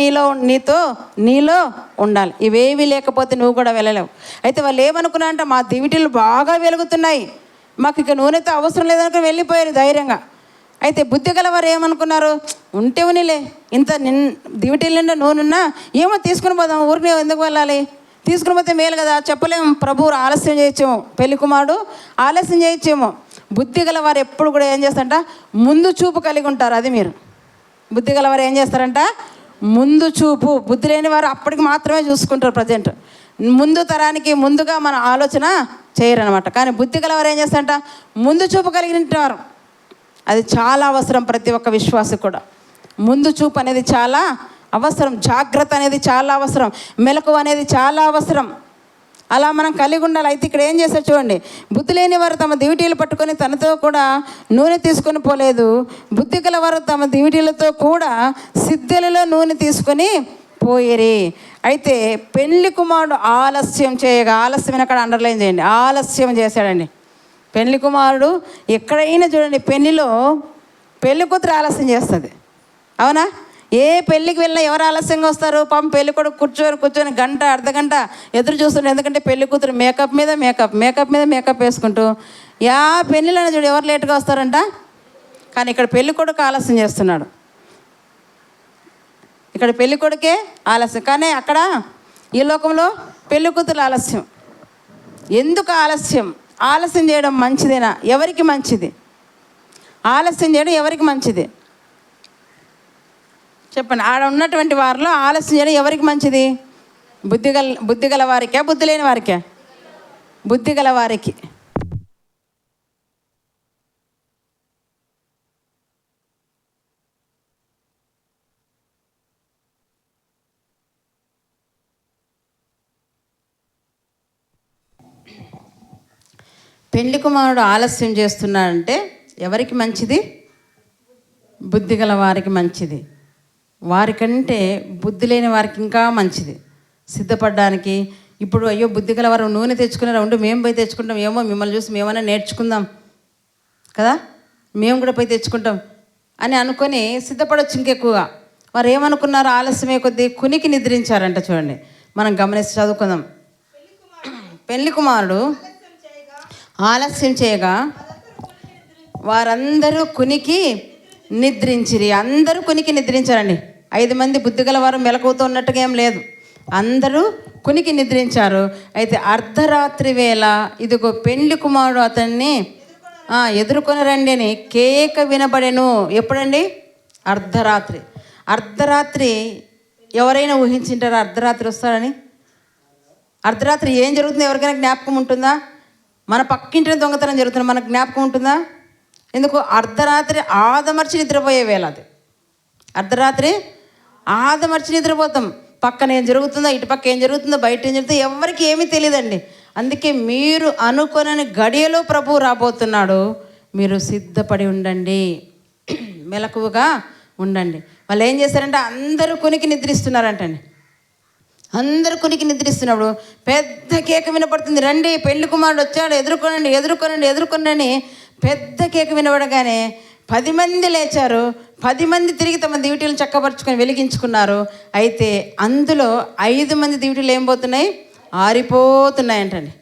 నీలో ఉండాలి. ఇవేవి లేకపోతే నువ్వు కూడా వెళ్ళలేవు. అయితే వాళ్ళు ఏమనుకున్నా అంటే, మా దివిటీలు బాగా వెలుగుతున్నాయి, మాకు ఇక నూనెతో అవసరం లేదనుకుని వెళ్ళిపోయారు ధైర్యంగా. అయితే బుద్ధి గలవారు ఏమనుకున్నారు? ఉంటే ఉనిలే, ఇంత దివిటీల నిండా నూనె ఉన్నా ఏమో తీసుకుని పోదాం, ఊరిని ఎందుకు వెళ్ళాలి, తీసుకుని పోతే మేలు కదా. చెప్పలేము, ప్రభువు ఆలస్యం చేయొచ్చేమో, పెళ్లి కుమారుడు ఆలస్యం చేయొచ్చేమో. బుద్ధి గలవారు ఎప్పుడు కూడా ఏం చేస్తారంట? ముందు చూపు కలిగి ఉంటారు. అది మీరు బుద్ధి గలవారు ఏం చేస్తారంట? ముందు చూపు. బుద్ధి లేని వారు అప్పటికి మాత్రమే చూసుకుంటారు, ప్రజెంట్ ముందు తరానికి ముందుగా మన ఆలోచన చేయరనమాట. కానీ బుద్ధి గలవారు ఏం చేస్తారంట? ముందు చూపు కలిగినవారు. అది చాలా అవసరం ప్రతి ఒక్క విశ్వాసి కూడా. ముందు చూపు అనేది చాలా అవసరం, జాగ్రత్త అనేది చాలా అవసరం, మెలకువ అనేది చాలా అవసరం. అలా మనం కలిగి ఉండాలి. అయితే ఇక్కడ ఏం చేస్తారు చూడండి, బుద్ధి లేని వారు తమ దివిటీలు పట్టుకొని తనతో కూడా నూనె తీసుకొని పోలేదు, బుద్ధి గల వారు తమ దివిటీలతో కూడా సిద్ధెలలో నూనె తీసుకొని పోయిరి. అయితే పెళ్లి కుమారుడు ఆలస్యం చేయగా, ఆలస్యం అక్కడ అండర్లైన్ చేయండి, ఆలస్యం చేశాడండి పెళ్లి కుమారుడు. ఎక్కడైనా చూడండి, పెళ్లిలో పెళ్లి కూతురు ఆలస్యం చేస్తుంది, అవునా? ఏ పెళ్ళికి వెళ్ళినా ఎవరు ఆలస్యంగా వస్తారు? పాపం పెళ్ళి కూడా కూర్చొని గంట అర్ధగంట ఎదురు చూస్తుండే. ఎందుకంటే పెళ్లి కూతురు మేకప్ మీద మేకప్ వేసుకుంటూ పెళ్ళిలోనే చూడు ఎవరు లేట్గా వస్తారంట. కానీ ఇక్కడ పెళ్లి కొడుకు ఆలస్యం చేస్తున్నాడు, ఇక్కడ పెళ్లి కొడుకే ఆలస్యం. కానీ అక్కడ ఈ లోకంలో పెళ్లి కూతురు ఆలస్యం. ఎందుకు ఆలస్యం? ఆలస్యం చేయడం మంచిదేనా? ఎవరికి మంచిది? ఆలస్యం చేయడం ఎవరికి మంచిది చెప్పండి. ఆడ ఉన్నటువంటి వారిలో ఆలస్యం చేయడం ఎవరికి మంచిది? బుద్ధి గల వారికే, బుద్ధి లేని వారికే? బుద్ధి గల వారికి. పెళ్లి కుమారుడు ఆలస్యం చేస్తున్నాడంటే ఎవరికి మంచిది? బుద్ధి గల వారికి మంచిది. వారికంటే బుద్ధి లేని వారికి ఇంకా మంచిది సిద్ధపడడానికి. ఇప్పుడు అయ్యో బుద్ధి గల వారు నూనె తెచ్చుకున్నారు, ఉండి మేము పోయి తెచ్చుకుంటాం, ఏమో మిమ్మల్ని చూసి మేమైనా నేర్చుకుందాం కదా, మేము కూడా పోయి తెచ్చుకుంటాం అని అనుకొని సిద్ధపడవచ్చు. ఇంకెక్కువగా వారు ఏమనుకున్నారు? ఆలస్యమే కొద్దీ కునికి నిద్రించారంట. చూడండి, మనం గమనించి చదువుకుందాం. పెళ్లి కుమారుడు ఆలస్యం చేయగా వారందరూ కునికి నిద్రించిరి. అందరూ కునికి నిద్రించారండి. 5 మంది బుద్ధిగలవారు మెలకువతో ఉన్నట్టుగా ఏం లేదు, అందరూ కునికి నిద్రించారు. అయితే అర్ధరాత్రి వేళ ఇదిగో పెళ్లి కుమారుడు అతన్ని ఎదుర్కొని రండి అని కేక వినబడెను. ఎప్పుడండి? అర్ధరాత్రి. అర్ధరాత్రి ఎవరైనా ఊహించింటారా అర్ధరాత్రి వస్తారని? అర్ధరాత్రి ఏం జరుగుతుందో ఎవరికైనా జ్ఞాపకం ఉంటుందా? మన పక్కింటిని దొంగతనం జరుగుతుంది, మనకు జ్ఞాపకం ఉంటుందా? ఎందుకు? అర్ధరాత్రి ఆదమర్చి నిద్రపోయే వేళ అది. అర్ధరాత్రి ఆదమర్చి నిద్రపోతాం. పక్కన ఏం జరుగుతుందో, ఇటు పక్క ఏం జరుగుతుందో, బయట ఏం జరుగుతుందో ఎవరికి ఏమీ తెలియదండి. అందుకే మీరు అనుకొనని గడియలో ప్రభువు రాబోతున్నాడు, మీరు సిద్ధపడి ఉండండి, మెలకువగా ఉండండి. వాళ్ళు ఏం చేస్తారంటే అందరూ కునికి నిద్రిస్తున్నారంటండి. అందరూ కునికి నిద్రిస్తున్నప్పుడు పెద్ద కేక వినపడుతుంది, రండి పెళ్లి కుమారుడు వచ్చాడు, ఎదుర్కొనండి ఎదుర్కొనండి ఎదుర్కొనండి. పెద్ద కేక వినబడగానే 10 మంది లేచారు. 10 మంది తిరిగి తమ దివిటీలను చక్కపరుచుకొని వెలిగించుకున్నారు. అయితే అందులో 5 మంది దివిటీలు ఏం పోతున్నాయి? ఆరిపోతున్నాయంటండి.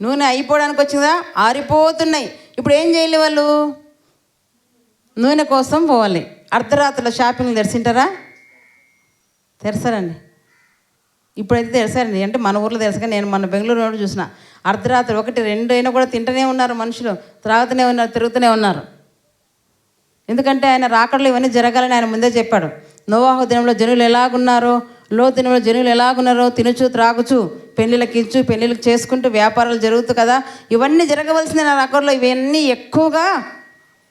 నూనె అయిపోవడానికి వచ్చిందా? ఆరిపోతున్నాయి. ఇప్పుడు ఏం చేయాలి? వాళ్ళు నూనె కోసం పోవాలి. అర్ధరాత్రిలో షాపింగ్ తెరిచింటారా? తెరసారండి. ఇప్పుడైతే తెరసారండి. అంటే మన ఊర్లో తెరసగా నేను మన బెంగళూరు చూసిన అర్ధరాత్రి 1, 2 అయినా కూడా తింటూనే ఉన్నారు మనుషులు, త్రాగుతూనే ఉన్నారు, తిరుగుతూనే ఉన్నారు. ఎందుకంటే ఆయన రాకడలో ఇవన్నీ జరగాలని ఆయన ముందే చెప్పాడు. నోవాహు దినంలో జనులు ఎలాగున్నారో, లోతు దినంలో జనులు ఎలాగున్నారో, తినుచు త్రాగుచు పెళ్ళిళ్ళకి చేసుకుంటూ వ్యాపారాలు జరుగుతూ కదా, ఇవన్నీ జరగవలసింది నా రాకడలో. ఇవన్నీ ఎక్కువగా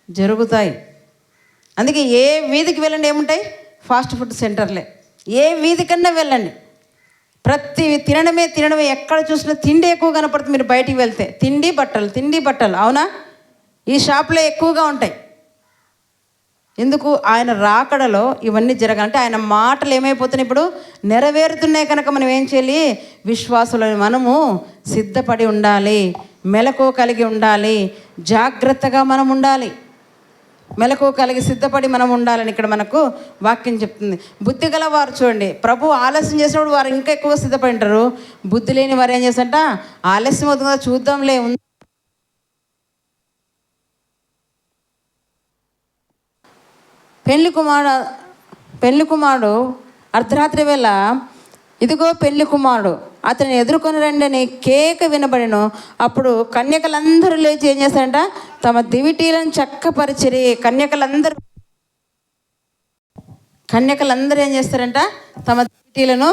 జరుగుతాయి. అందుకే ఏ వీధికి వెళ్ళండి ఏముంటాయి? Fast food సెంటర్లే. ఏ వీధి కన్నా వెళ్ళండి, ప్రతి తినడమే. ఎక్కడ చూసినా తిండి ఎక్కువ కనపడుతుంది. మీరు బయటికి వెళ్తే తిండి బట్టలు, అవునా? ఈ షాపులో ఎక్కువగా ఉంటాయి. ఎందుకు? ఆయన రాకడలో ఇవన్నీ జరగాలంటే ఆయన మాటలు ఏమైపోతున్నాయి? ఇప్పుడు నెరవేరుతున్నాయి కనుక మనం ఏం చేయాలి? విశ్వాసులని మనము సిద్ధపడి ఉండాలి, మెలకు కలిగి ఉండాలి, జాగ్రత్తగా మనం ఉండాలి, మెలకు కలిగి సిద్ధపడి మనం ఉండాలని ఇక్కడ మనకు వాక్యం చెప్తుంది. బుద్ధి గల వారు చూడండి, ప్రభు ఆలస్యం చేసినప్పుడు వారు ఇంకా ఎక్కువ సిద్ధపడి ఉంటారు. బుద్ధి లేని వారు ఏం చేస్తారంట? ఆలస్యం అవుతుంది కదా, చూద్దాంలే. పెళ్లి కుమారుడు అర్ధరాత్రి వేళ ఇదిగో పెళ్లి కుమారుడు అతన్ని ఎదుర్కొని రండి అని కేక వినబడిను. అప్పుడు కన్యకలందరూ లేచి ఏం చేస్తారంట? తమ దివిటీలను చక్కపరిచిరి. కన్యకలందరూ ఏం చేస్తారంట? తమ దివిటీలను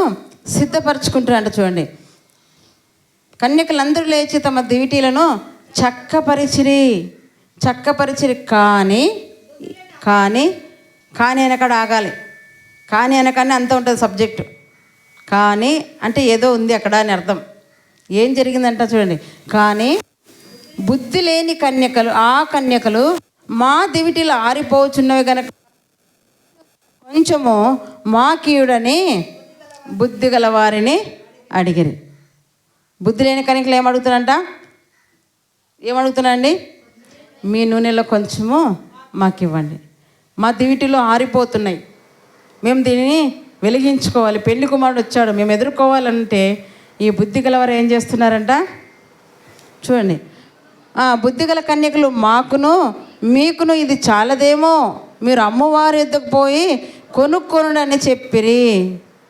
సిద్ధపరచుకుంటారంట. చూడండి, కన్యకలందరూ లేచి తమ దివిటీలను చక్కపరిచిరి. కానీ అనకాడ ఆగాలి. కానీ అనకానే అంత ఉంటుంది సబ్జెక్టు. కానీ అంటే ఏదో ఉంది అక్కడ అని అర్థం. ఏం జరిగిందంట చూడండి. కానీ బుద్ధి లేని కన్యకలు మా దివిటీలు ఆరిపోచున్నవి కనుక కొంచెము మాకీయుడని బుద్ధి గల వారిని అడిగిరి. బుద్ధి లేని కన్యకలు ఏమడుగుతున్నారండి? మీ నూనెలో కొంచెము మాకు ఇవ్వండి, మా దివిటీలో ఆరిపోతున్నాయి, మేము దీనిని వెలిగించుకోవాలి, పెళ్లి కుమారుడు వచ్చాడు, మేము ఎదుర్కోవాలంటే ఈ బుద్ధి గలవారు ఏం చేస్తున్నారంట? చూడండి, బుద్ధిగల కన్యకలు మీకును ఇది చాలదేమో, మీరు అమ్మవారి యొద్దకు పోయి కొనుక్కొనుడు అని చెప్పిరి.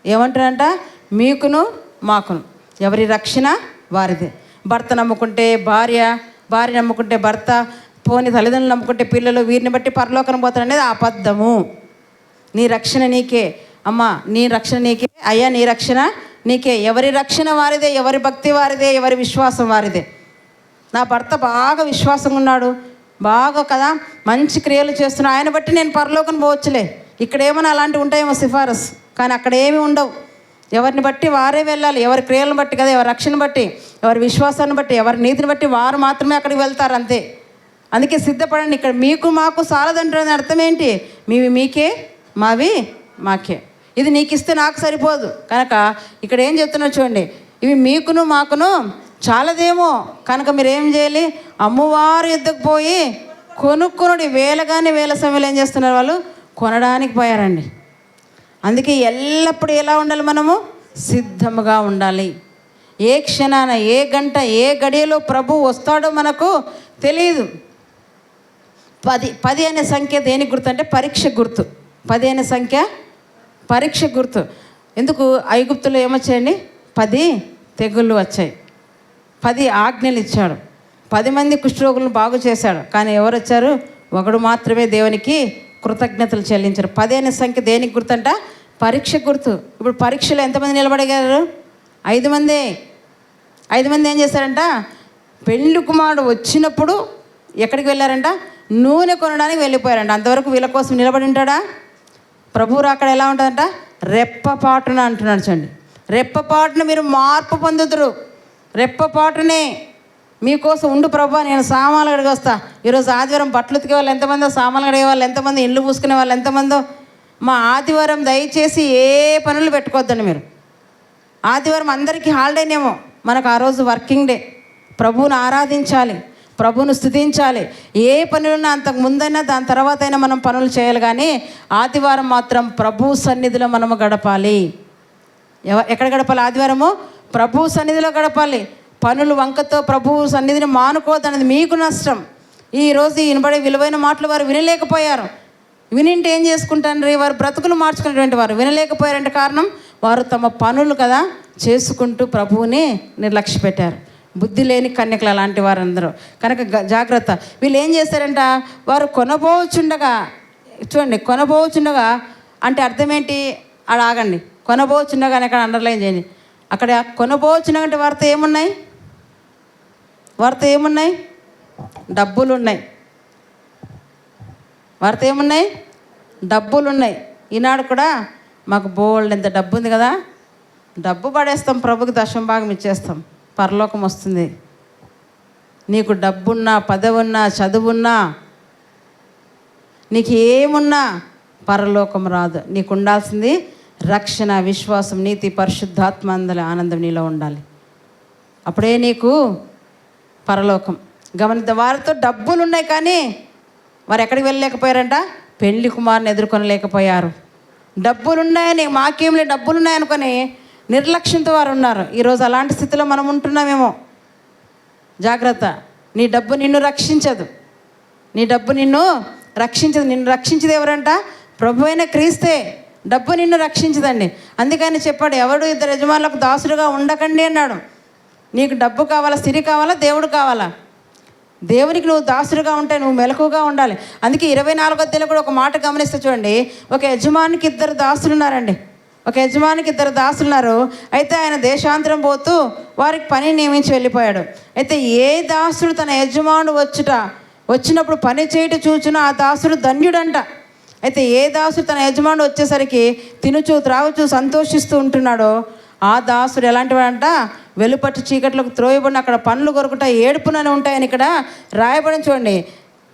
ఏమంటారంట? మీకును మాకును. ఎవరి రక్షణ వారిదే. భర్త నమ్ముకుంటే భార్య నమ్ముకుంటే భర్త, పోని తల్లిదండ్రులు నమ్ముకుంటే పిల్లలు, వీరిని బట్టి పరలోకం పోతారు అనేది అబద్ధము. నీ రక్షణ నీకే అమ్మా, నీ రక్షణ నీకే అయ్యా, నీ రక్షణ నీకే. ఎవరి రక్షణ వారిదే, ఎవరి భక్తి వారిదే, ఎవరి విశ్వాసం వారిదే. నా భర్త బాగా విశ్వాసంగా ఉన్నాడు, బాగా కదా మంచి క్రియలు చేస్తున్నా, ఆయన బట్టి నేను పరలోకం పోవచ్చులే. ఇక్కడ ఏమైనా అలాంటివి ఉంటాయేమో సిఫారసు, కానీ అక్కడ ఏమి ఉండవు. ఎవరిని బట్టి వారే వెళ్ళాలి, ఎవరి క్రియలను బట్టి కదా, ఎవరి రక్షణ బట్టి, ఎవరి విశ్వాసాన్ని బట్టి, ఎవరి నీతిని బట్టి వారు మాత్రమే అక్కడికి వెళ్తారు, అంతే. అందుకే సిద్ధపడండి. ఇక్కడ మీకు మాకు సాలదంటే అర్థం ఏంటి? మీవి మీకే, మావి మాకే. ఇది నీకు ఇస్తే నాకు సరిపోదు కనుక ఇక్కడ ఏం చెప్తున్నా చూడండి, ఇవి మీకును మాకును చాలదేమో కనుక మీరు ఏం చేయాలి? అమ్మవారి యుద్ధకు పోయి కొనుక్కొనుడి. వేల సమయంలో ఏం చేస్తున్నారు? వాళ్ళు కొనడానికి పోయారండి. అందుకే ఎల్లప్పుడూ ఎలా ఉండాలి? మనము సిద్ధముగా ఉండాలి. ఏ క్షణాన, ఏ గంట, ఏ గడియలో ప్రభు వస్తాడో మనకు తెలియదు. 10 అనే సంఖ్య దేనికి గుర్తు అంటే పరీక్ష గుర్తు. 10 అనే సంఖ్య పరీక్ష గుర్తు. ఎందుకు? ఐగుప్తులో ఏమొచ్చాయండి? 10 తెగుళ్ళు వచ్చాయి, 10 ఆజ్ఞలు ఇచ్చాడు, 10 మంది కుష్ఠరోగులను బాగు చేశాడు. కానీ ఎవరు వచ్చారు? ఒకడు మాత్రమే దేవునికి కృతజ్ఞతలు చెల్లించారు. 10 అనే సంఖ్య దేనికి గుర్తంట? పరీక్ష గుర్తు. ఇప్పుడు పరీక్షలో ఎంతమంది నిలబడగారు? 5 మందే. 5 మంది ఏం చేశారంట? పెళ్లి కుమారుడు వచ్చినప్పుడు ఎక్కడికి వెళ్ళారంట? నూనె కొనడానికి వెళ్ళిపోయారంట. అంతవరకు వీళ్ళ కోసం నిలబడి ఉంటాడా? ప్రభువు రాకడ ఎలా ఉంటుందంట? రెప్పపాటున అంటున్నాడు. చూడండి, రెప్పపాటున మీరు మార్పు పొందుతురు. రెప్పపాటునే మీకోసం ఉండు ప్రభా, నేను సామాన్లు కడిగి వస్తా. ఈరోజు ఆదివారం బట్టలు ఉతికే వాళ్ళు ఎంతమందో, సామాన్లు కడిగే వాళ్ళు ఎంతమంది, ఇల్లు పూసుకునే వాళ్ళు ఎంతమందో, మా ఆదివారం దయచేసి ఏ పనులు పెట్టుకోవద్దండి మీరు. ఆదివారం అందరికీ హాలిడేనేమో, మనకు ఆ రోజు వర్కింగ్ డే. ప్రభువును ఆరాధించాలి, ప్రభువును స్తుతించాలి. ఏ పనులున్నా అంతకు ముందైనా దాని తర్వాత అయినా మనం పనులు చేయాలి, కానీ ఆదివారం మాత్రం ప్రభు సన్నిధిలో మనము గడపాలి. ఎక్కడ గడపాలి? ఆదివారము ప్రభు సన్నిధిలో గడపాలి. పనులు వంకతో ప్రభు సన్నిధిని మానుకోవద్దనేది మీకు నష్టం. ఈరోజు వినబడే విలువైన మాటలు వారు వినలేకపోయారు. వినింటే ఏం చేసుకుంటారు? వారు బ్రతుకులు మార్చుకునేటువంటి వారు వినలేకపోయారంటే కారణం వారు తమ పనులు కదా చేసుకుంటూ ప్రభువుని నిర్లక్ష్య పెట్టారు. బుద్ధి లేని కన్యకలు అలాంటి వారందరూ. కనుక జాగ్రత్త. వీళ్ళు ఏం చేస్తారంట? వారు కొనబోచుండగా, చూడండి, కొనబోచుండగా అంటే అర్థం ఏంటి? ఆడ ఆగండి. కొనబోచుండగా అని అక్కడ అండర్లైన్ చేయండి. అక్కడ కొనబోచుండగా అంటే వారితో ఏమున్నాయి? వారితో ఏమున్నాయి? డబ్బులు ఉన్నాయి. వారితో ఏమున్నాయి? డబ్బులు ఉన్నాయి. ఈనాడు కూడా మాకు బోల్డ్ ఎంత డబ్బు ఉంది కదా, డబ్బు పడేస్తాం, ప్రభుకి దశమ భాగం ఇచ్చేస్తాం, పరలోకం వస్తుంది. నీకు డబ్బున్నా, పదవున్నా, చదువున్నా, నీకు ఏమున్నా పరలోకం రాదు. నీకు ఉండాల్సింది రక్షణ, విశ్వాసం, నీతి, పరిశుద్ధాత్మ అందల ఆనందం నీలో ఉండాలి. అప్పుడే నీకు పరలోకం. గమనిద్ద. వారితో డబ్బులు ఉన్నాయి కానీ వారు ఎక్కడికి వెళ్ళలేకపోయారంట? పెళ్లి కుమారుని ఎదుర్కొనలేకపోయారు. డబ్బులున్నాయని, మాకేం లేదు డబ్బులున్నాయనుకొని నిర్లక్ష్యంతో వారు ఉన్నారు. ఈరోజు అలాంటి స్థితిలో మనం ఉంటున్నామేమో. జాగ్రత్త. నీ డబ్బు నిన్ను రక్షించదు. నీ డబ్బు నిన్ను రక్షించదు. నిన్ను రక్షించేది ఎవరంట? ప్రభు అయిన క్రీస్తే. డబ్బు నిన్ను రక్షించదండి. అందుకని చెప్పాడు, ఎవడు ఇద్దరు యజమానులకు దాసుడుగా ఉండకండి అన్నాడు. నీకు డబ్బు కావాలా, స్థితి కావాలా, దేవుడు కావాలా? దేవునికి నువ్వు దాసుడుగా ఉంటే నువ్వు మెలకుగా ఉండాలి. అందుకే 24వ అధ్యాయంలో కూడా ఒక మాట గమనిస్తే చూడండి, ఒక యజమానికి 2 దాసులు ఉన్నారండి. ఒక యజమానికి 2 దాసులు ఉన్నారు. అయితే ఆయన దేశాంతరం పోతూ వారికి పని నియమించి వెళ్ళిపోయాడు. అయితే ఏ దాసుడు తన యజమాను వచ్చినప్పుడు పని చేయట చూచునో ఆ దాసుడు ధన్యుడంట. అయితే ఏ దాసుడు తన యజమాను వచ్చేసరికి తినుచు త్రాగుచు సంతోషిస్తూ ఉంటున్నాడో ఆ దాసుడు ఎలాంటి వాడంట? వెలుపట్టి చీకట్లకు త్రోయబడిన అక్కడ పండ్లు కొరుకుట ఏడుపునని ఉంటాయని ఇక్కడ రాయబడి చూడండి.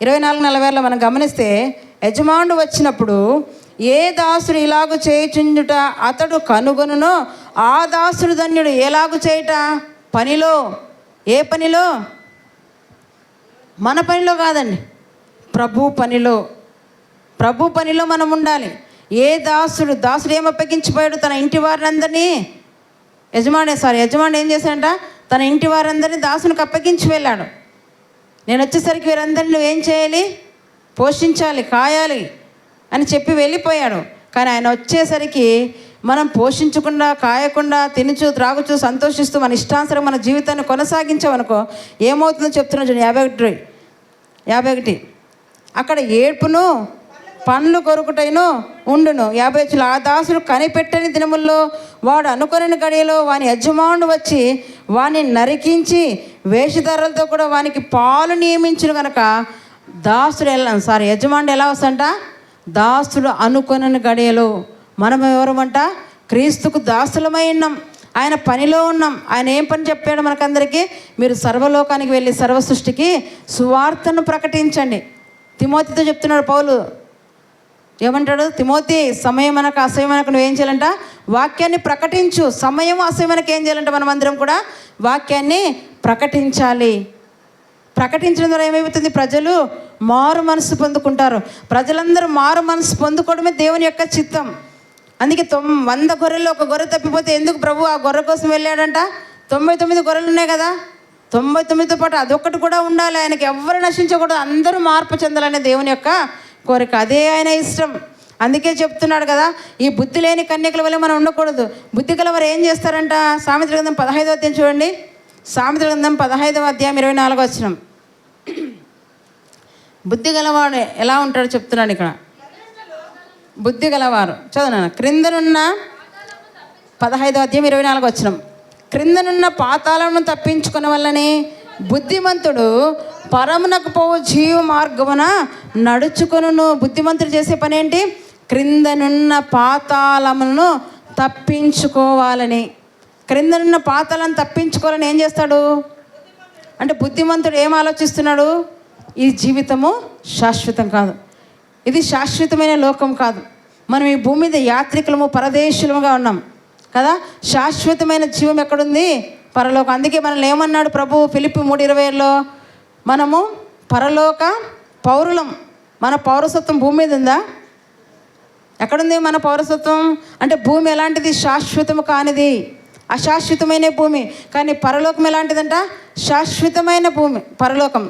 24:40 మనం గమనిస్తే, యజమానుడు వచ్చినప్పుడు ఏ దాసుడు ఇలాగు చేయుచుండుట అతడు కనుగొనునో ఆ దాసుడు ధన్యుడు. ఎలాగు చేయుట? పనిలో. ఏ పనిలో? మన పనిలో కాదండి, ప్రభు పనిలో. ప్రభు పనిలో మనం ఉండాలి. ఏ దాసుడు ఏం అప్పగించిపోయాడు? తన ఇంటి వారిని యజమాని ఏం చేశాడంట? తన ఇంటి వారందరినీ దాసునికి అప్పగించి వెళ్ళాడు. నేను వచ్చేసరికి వీరందరినీ నువ్వేం చేయాలి? పోషించాలి, కాయాలి అని చెప్పి వెళ్ళిపోయాడు. కానీ ఆయన వచ్చేసరికి మనం పోషించకుండా, కాయకుండా, తినుచు త్రాగుచు సంతోషిస్తూ మన ఇష్టానుసారం మన జీవితాన్ని కొనసాగించామనుకో ఏమవుతుందో చెప్తున్నా చూడండి. 51 అక్కడ ఏడ్పును పండ్లు కొరుకుటైను ఉండును. 50 ఆ దాసుడు కనిపెట్టని దినముల్లో వాడు అనుకొనని గడియలో వాని యజమానుడు వచ్చి వాని నరికించి వేషధారులతో కూడా వానికి పాలు నియమించును. కనుక యజమానుడు ఎలా వస్తంట? దాసుడు అనుకొనని గడియలో. మనం ఎవరమంట? క్రీస్తుకు దాసులమై ఉన్నాం. ఆయన పనిలో ఉన్నాం. ఆయన ఏం పని చెప్పాడు మనకందరికీ? మీరు సర్వలోకానికి వెళ్ళి సర్వ సృష్టికి సువార్తను ప్రకటించండి. తిమోతితో చెప్తున్నాడు పౌలు. ఏమంటాడు? తిమోతి, సమయం అనక అసమయం అనక నువ్వేం చేయాలంట? వాక్యాన్ని ప్రకటించు. సమయం అసమయం అనక ఏం చేయాలంట? మనం అందరం కూడా వాక్యాన్ని ప్రకటించాలి. ప్రకటించడం ద్వారా ఏమవుతుంది? ప్రజలు మారు మనసు పొందుకుంటారు. ప్రజలందరూ మారు మనసు పొందుకోవడమే దేవుని యొక్క చిత్తం. అందుకే 100 గొర్రెల్లో 1 గొర్రె తప్పిపోతే ఎందుకు ప్రభు ఆ గొర్రె కోసం వెళ్ళాడంట? 99 గొర్రెలు ఉన్నాయి కదా, 99తో పాటు అదొక్కటి కూడా ఉండాలి. ఆయనకి ఎవరు నశించకూడదు, అందరూ మార్పు చెందాలనే దేవుని యొక్క కోరిక. అదే ఆయన ఇష్టం. అందుకే చెప్తున్నాడు కదా, ఈ బుద్ధి లేని కన్యకల వల్ల మనం ఉండకూడదు. బుద్ధి గల వారు ఏం చేస్తారంట? సామెతల గ్రంథం 15వ అధ్యాయం చూడండి. సామెతల గ్రంథం 15వ అధ్యాయం 24వ వచనం. బుద్ధి గలవాడు ఎలా ఉంటాడో చెప్తున్నాడు ఇక్కడ. బుద్ధి గలవారు చదువునా. క్రిందనున్న 15వ అధ్యాయం 24వ వచనం. క్రిందనున్న పాతాళమును తప్పించుకున్న వల్లనే బుద్ధిమంతుడు పరమునకు పోవు జీవ మార్గమున నడుచుకొనును. బుద్ధిమంతుడు చేసే పని ఏంటి? క్రిందనున్న పాతాళమును తప్పించుకోవాలని. క్రిందనున్న పాతాళాన్ని తప్పించుకోవాలని ఏం చేస్తాడు అంటే, బుద్ధిమంతుడు ఏం ఆలోచిస్తున్నాడు? ఈ జీవితము శాశ్వతం కాదు, ఇది శాశ్వతమైన లోకం కాదు, మనం ఈ భూమి మీద యాత్రికులము, పరదేశులముగా ఉన్నాం కదా. శాశ్వతమైన జీవం ఎక్కడుంది? పరలోకం. అందుకే మనల్ని ఏమన్నాడు ప్రభు ఫిలిప్పి 3:20లో, మనము పరలోక పౌరులం. మన పౌరసత్వం భూమి మీద ఉందా? ఎక్కడుంది మన పౌరసత్వం? అంటే భూమి ఎలాంటిది? శాశ్వతము కానిది, అశాశ్వతమైన భూమి. కానీ పరలోకం ఎలాంటిదంట? శాశ్వతమైన భూమి, పరలోకం.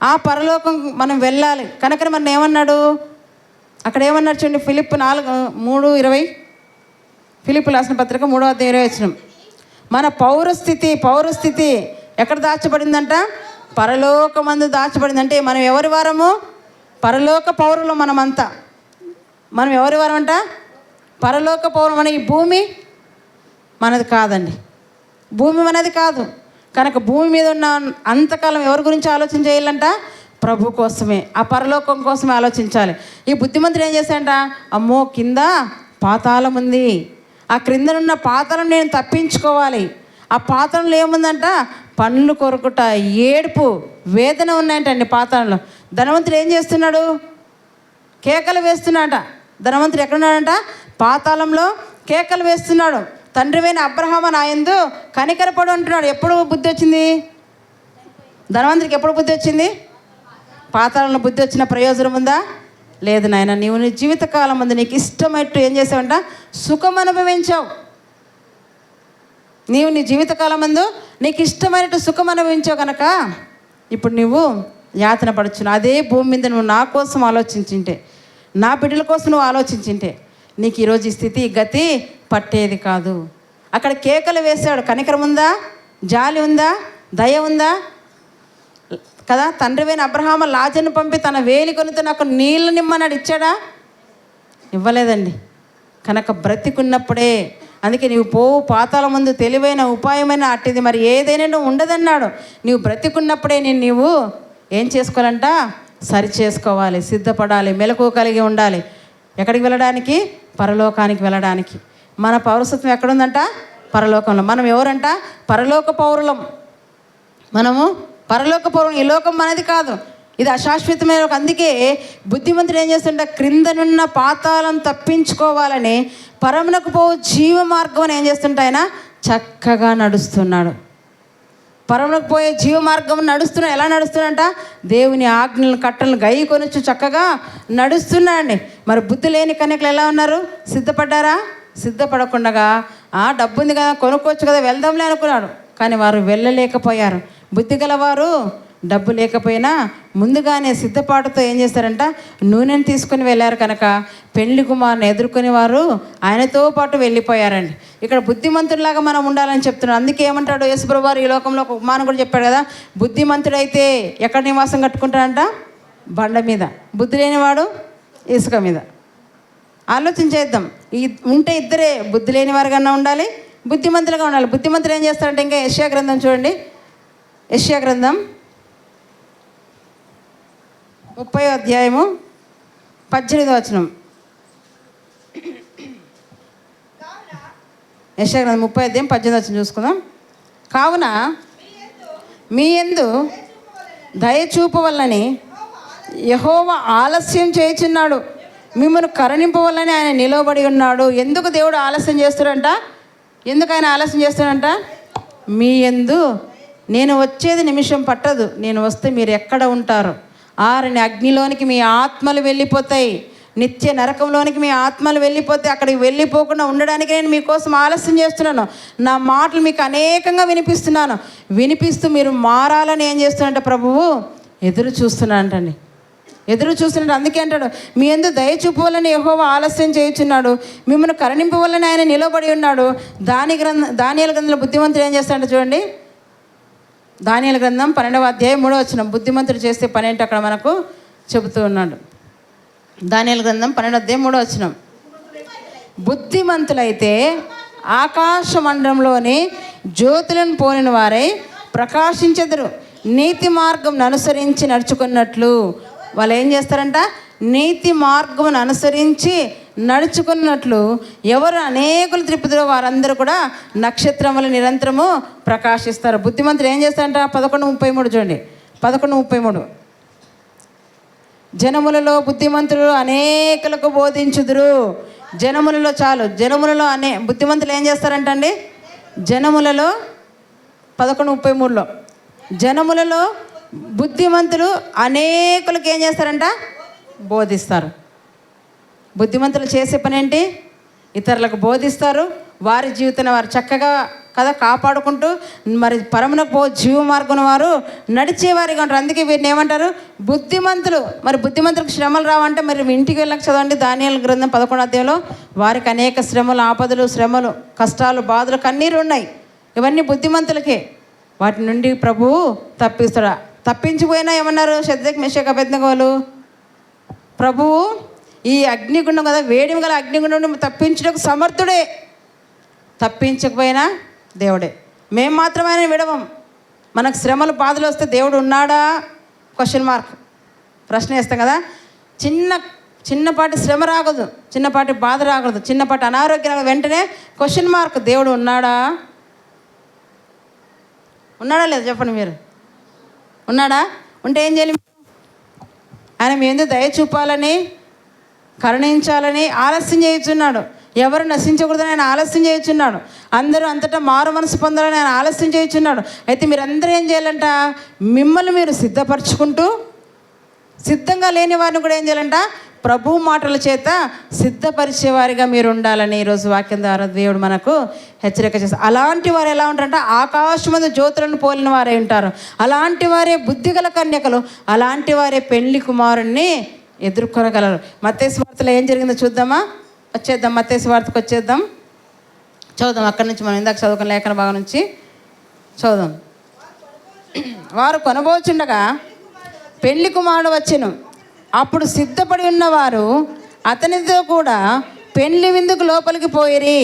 ఆ పరలోకం మనం వెళ్ళాలి కనుక మనం ఏమన్నాడు అక్కడ? ఏమన్నాడు చూడండి, ఫిలిప్పి 3:20, ఫిలిప్పి రాసిన పత్రిక 3:20. మన పౌరస్థితి ఎక్కడ దాచబడిందంట? పరలోకమందు దాచబడింది. అంటే మనం ఎవరి వారము? పరలోక పౌరులు. మనమంతా మనం ఎవరి వారం అంట? పరలోక పౌరులు. మన ఈ భూమి మనది కాదండి, భూమి మనది కాదు. కనుక భూమి మీద ఉన్న అంతకాలం ఎవరి గురించి ఆలోచన చేయాలంట? ప్రభు కోసమే, ఆ పరలోకం కోసమే ఆలోచించాలి. ఈ బుద్ధిమంతుడు ఏం చేశాడంట? అమ్మో కింద పాతాళం ఉంది, ఆ క్రిందనున్న పాతాళం నేను తప్పించుకోవాలి. ఆ పాతాళంలో ఏముందంట? పండ్లు కొరుకుట, ఏడుపు, వేదన ఉన్నాయంటండి పాతాళంలో. ధనవంతుడు ఏం చేస్తున్నాడు? కేకలు వేస్తున్నాడట. ధనవంతుడు ఎక్కడున్నాడంట? పాతాళంలో కేకలు వేస్తున్నాడు. తండ్రివైన అబ్రహాము నా యందు కనికరపడు అంటున్నాడు. ఎప్పుడు బుద్ధి వచ్చింది ధనవంతుడికి? ఎప్పుడు బుద్ధి వచ్చింది? పాతాళంలో బుద్ధి వచ్చిన ప్రయోజనం ఉందా? లేదు నాయన. నీవు నీ జీవితకాలం ముందు నీకు ఇష్టమైనట్టు ఏం చేసావంట? సుఖం అనుభవించావు. నీవు నీ జీవితకాలం ముందు నీకు ఇష్టమైనట్టు సుఖం అనుభవించావు కనుక ఇప్పుడు నువ్వు యాతన పడుచును. అదే భూమి మీద నువ్వు నా కోసం ఆలోచించింటే, నా బిడ్డల కోసం నువ్వు ఆలోచించింటే నీకు ఈరోజు ఈ స్థితి, గతి పట్టేది కాదు. అక్కడ కేకలు వేశాడు. కనికరం ఉందా? జాలి ఉందా? దయ ఉందా? కదా. తండ్రివైన అబ్రహాము లాజరును పంపి తన వేలి కొనితో నాకు నీళ్ళు నిమ్మన్నాడు. ఇచ్చాడా? ఇవ్వలేదండి. కనుక బ్రతికున్నప్పుడే, అందుకే నీవు పోవు పాతాళం ముందు తెలివైన ఉపాయమైన అట్టిది మరి ఏదైనా నువ్వు ఉండదన్నాడు. నీవు బ్రతికున్నప్పుడే నీవు ఏం చేసుకోవాలంట? సరి చేసుకోవాలి, సిద్ధపడాలి, మెలకువ కలిగి ఉండాలి. ఎక్కడికి వెళ్ళడానికి? పరలోకానికి వెళ్ళడానికి. మన పౌరసత్వం ఎక్కడుందంట? పరలోకంలో. మనం ఎవరంట? పరలోక పౌరులం. మనము పరలోక పౌరులం. ఈ లోకం మనది కాదు, ఇది అశాశ్వతమైన. అందుకే బుద్ధిమంతుడు ఏం చేస్తుంట? క్రిందనున్న పాతాళం తప్పించుకోవాలని పరమునకు పోవు జీవ మార్గం అని ఏం చేస్తుంట? ఆయన చక్కగా నడుస్తున్నాడు. పరమునకు పోయే జీవ మార్గం నడుస్తున్నాడు. ఎలా నడుస్తున్నాడంట? దేవుని ఆజ్ఞలను, కట్టలను గైకొనొచ్చు చక్కగా నడుస్తున్నాడండి. మరి బుద్ధి లేని కన్యకలు ఎలా ఉన్నారు? సిద్ధపడ్డారా? సిద్ధపడకుండా డబ్బు ఉంది కదా, కొనుక్కోవచ్చు కదా, వెళ్దాంలే అనుకున్నాడు. కానీ వారు వెళ్ళలేకపోయారు. బుద్ధి గలవారు డబ్బు లేకపోయినా ముందుగానే సిద్ధపాటుతో ఏం చేస్తారంట? నూనెను తీసుకొని వెళ్ళారు కనుక పెళ్లి కుమారుని ఎదుర్కొని వారు ఆయనతో పాటు వెళ్ళిపోయారండి. ఇక్కడ బుద్ధిమంతుడిలాగా మనం ఉండాలని చెప్తున్నాడు. అందుకే ఏమంటాడు యేసుప్రభువు వారు ఈ లోకంలో ఒక ఉపమానం కూడా చెప్పాడు కదా, బుద్ధిమంతుడైతే ఎక్కడ నివాసం కట్టుకుంటాడంట? బండ మీద. బుద్ధి లేనివాడు ఇసుక మీద. ఆలోచించేద్దాం. ఉంటే ఇద్దరే, బుద్ధి లేని వారికన్నా ఉండాలి, బుద్ధిమంతులుగా ఉండాలి. బుద్ధిమంతులు ఏం చేస్తారంటే, ఇంకా యెషయా గ్రంథం చూడండి, యెషయా గ్రంథం 30:18. యెషయా గ్రంథం 30:18 చూసుకుందాం. కావున మీ యందు దయ చూపవల్లని యెహోవా ఆలస్యం చేయుచున్నాడు, మిమ్మల్ని కరుణింపవల్లని ఆయన నిలవబడి ఉన్నాడు. ఎందుకు దేవుడు ఆలస్యం చేస్తాడంట? ఎందుకు ఆయన ఆలస్యం చేస్తాడంట? మీ యందు నేను వచ్చేది నిమిషం పట్టదు, నేను వస్తే మీరు ఎక్కడ ఉంటారు? ఆరని అగ్నిలోనికి మీ ఆత్మలు వెళ్ళిపోతాయి, నిత్య నరకంలోనికి మీ ఆత్మలు వెళ్ళిపోతే అక్కడికి వెళ్ళిపోకుండా ఉండడానికి నేను మీకోసం ఆలస్యం చేస్తున్నాను. నా మాటలు మీకు అనేకంగా వినిపిస్తూ మీరు మారాలని ఏం చేస్తున్నట్ట ప్రభువు ఎదురు చూస్తున్నాడంటండి. ఎదురు చూస్తున్నాడు. అందుకే అంటాడు, మీ యందు దయ చూపవాలని యెహోవా ఆలస్యం చేయుచున్నాడు, మిమ్మల్ని కరుణింపవాలని ఆయన నిలబడి ఉన్నాడు. దానియేలు గ్రంథంలో బుద్ధిమంతుడు ఏం చేస్తాడంటే చూడండి, దానియేలు గ్రంథం 12:3. బుద్ధిమంతుడు చేస్తే పని ఏంటి అక్కడ మనకు చెబుతూ ఉన్నాడు. దానియేలు గ్రంథం 12:3. బుద్ధిమంతులైతే ఆకాశ మండలంలోని జ్యోతులను పోలిన వారై ప్రకాశించెదరు, నీతి మార్గం అనుసరించి నడుచుకున్నట్లు. వాళ్ళు ఏం చేస్తారంట? నీతి మార్గమును అనుసరించి నడుచుకున్నట్లు ఎవరు అనేకులు త్రిప్పుతారో వారందరూ కూడా నక్షత్రం వల్ల నిరంతరము ప్రకాశిస్తారు. బుద్ధిమంతులు ఏం చేస్తారంట? 11:33 చూడండి, 11:33. జనములలో బుద్ధిమంతులు అనేకులకు బోధించుదురు. జనములలో జనములలో బుద్ధిమంతులు ఏం చేస్తారంటండి? జనములలో 11:33లో జనములలో బుద్ధిమంతులు అనేకులకు ఏం చేస్తారంట? బోధిస్తారు. బుద్ధిమంతులు చేసే పని ఏంటి? ఇతరులకు బోధిస్తారు. వారి జీవితాన్ని వారు చక్కగా కాపాడుకుంటూ మరి పరమునకు జీవ మార్గం వారు నడిచేవారిగా ఉంటారు. అందుకే వీరిని ఏమంటారు? బుద్ధిమంతులు. మరి బుద్ధిమంతులకు శ్రమలు రావంటే మరి ఇంటికి వెళ్ళక చదవండి దానియేలు గ్రంథం 11వ అధ్యాయంలో. వారికి అనేక శ్రమలు, ఆపదలు, శ్రమలు, కష్టాలు, బాధలు, కన్నీరు ఉన్నాయి. ఇవన్నీ బుద్ధిమంతులకే. వాటి నుండి ప్రభువు తప్పిస్తాడు. తప్పించిపోయినా ఏమన్నారు షద్రక్ మెషక్ అబేద్నెగోలు? ప్రభువు ఈ అగ్నిగుండం కదా, వేడిమి గల అగ్నిగుండం నుండి తప్పించడానికి సమర్థుడే. తప్పించకపోయినా దేవుడే. మేము మాత్రమే విడవం. మనకు శ్రమలు, బాధలు వస్తే దేవుడు ఉన్నాడా? క్వశ్చన్ మార్క్, ప్రశ్న వేస్తాం కదా. చిన్నపాటి శ్రమ రాకూడదు, చిన్నపాటి బాధ రాకూడదు, చిన్నపాటి అనారోగ్యం వెంటనే క్వశ్చన్ మార్క్. దేవుడు ఉన్నాడా? ఉన్నాడా లేదా చెప్పండి మీరు? ఉన్నాడా? ఉంటే ఏం చేయాలి? ఆయన మీ ఎందుకు దయ చూపాలని, కరుణించాలని ఆలస్యం చేయుచున్నాడు. ఎవరు నశించకూడదని ఆయన ఆలస్యం చేయుచున్నాడు. అందరూ అంతటా మారు మనసు పొందాలని ఆయన ఆలస్యం చేయుచున్నాడు. అయితే మీరందరూ ఏం చేయాలంట? మిమ్మల్ని మీరు సిద్ధపరచుకుంటూ, సిద్ధంగా లేని వారిని కూడా ఏం చేయాలంట? ప్రభు మాటల చేత సిద్ధపరిచేవారిగా మీరు ఉండాలని ఈరోజు వాక్యం ద్వారా దేవుడు మనకు హెచ్చరిక చేస్తారు. అలాంటి వారు ఎలా ఉంటారంటే ఆకాశమందు జ్యోతులను పోలిన వారే ఉంటారు. అలాంటి వారే బుద్ధిగల కన్యకలు, అలాంటి వారే పెళ్లి కుమారుణ్ణి ఎదుర్కొనగలరు. మత్తయి సువార్తలో ఏం జరిగిందో చూద్దామా? వచ్చేద్దాం, మత్తయి సువార్తకు వచ్చేద్దాం, చదువుదాం. అక్కడి నుంచి మనం ఇందాక చదువుకున్న లేఖన భాగం నుంచి చదువుదాం. వారు కొనబోచుండగా పెళ్లి కుమారుడు వచ్చెను. అప్పుడు సిద్ధపడి ఉన్నవారు అతనితో కూడా పెళ్లి విందుకు లోపలికి పోయిరి.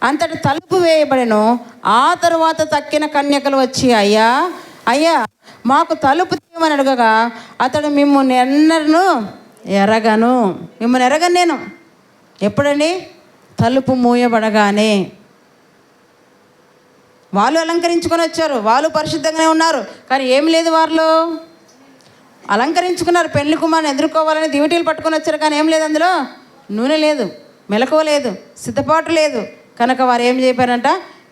అంతటి తలుపు వేయబడెను. ఆ తరువాత తక్కిన కన్యకలు వచ్చి, అయ్యా అయ్యా మాకు తలుపు తీయమని అడగగా అతడు, మిమ్మల్ని ఎరగను. మిమ్మల్ని ఎరగను నేను. ఎప్పుడండి? తలుపు మూయబడగానే. వాళ్ళు అలంకరించుకొని వచ్చారు, వాళ్ళు పరిశుద్ధంగానే ఉన్నారు, కానీ ఏమి లేదు వారిలో. అలంకరించుకున్నారు, పెళ్లి కుమారుని ఎదుర్కోవాలని దివిటీలు పట్టుకొని వచ్చారు, కానీ ఏం లేదు అందులో. నూనె లేదు, మెలకువ లేదు, సిద్ధపాటు లేదు. కనుక వారు ఏం చెప్పారంట?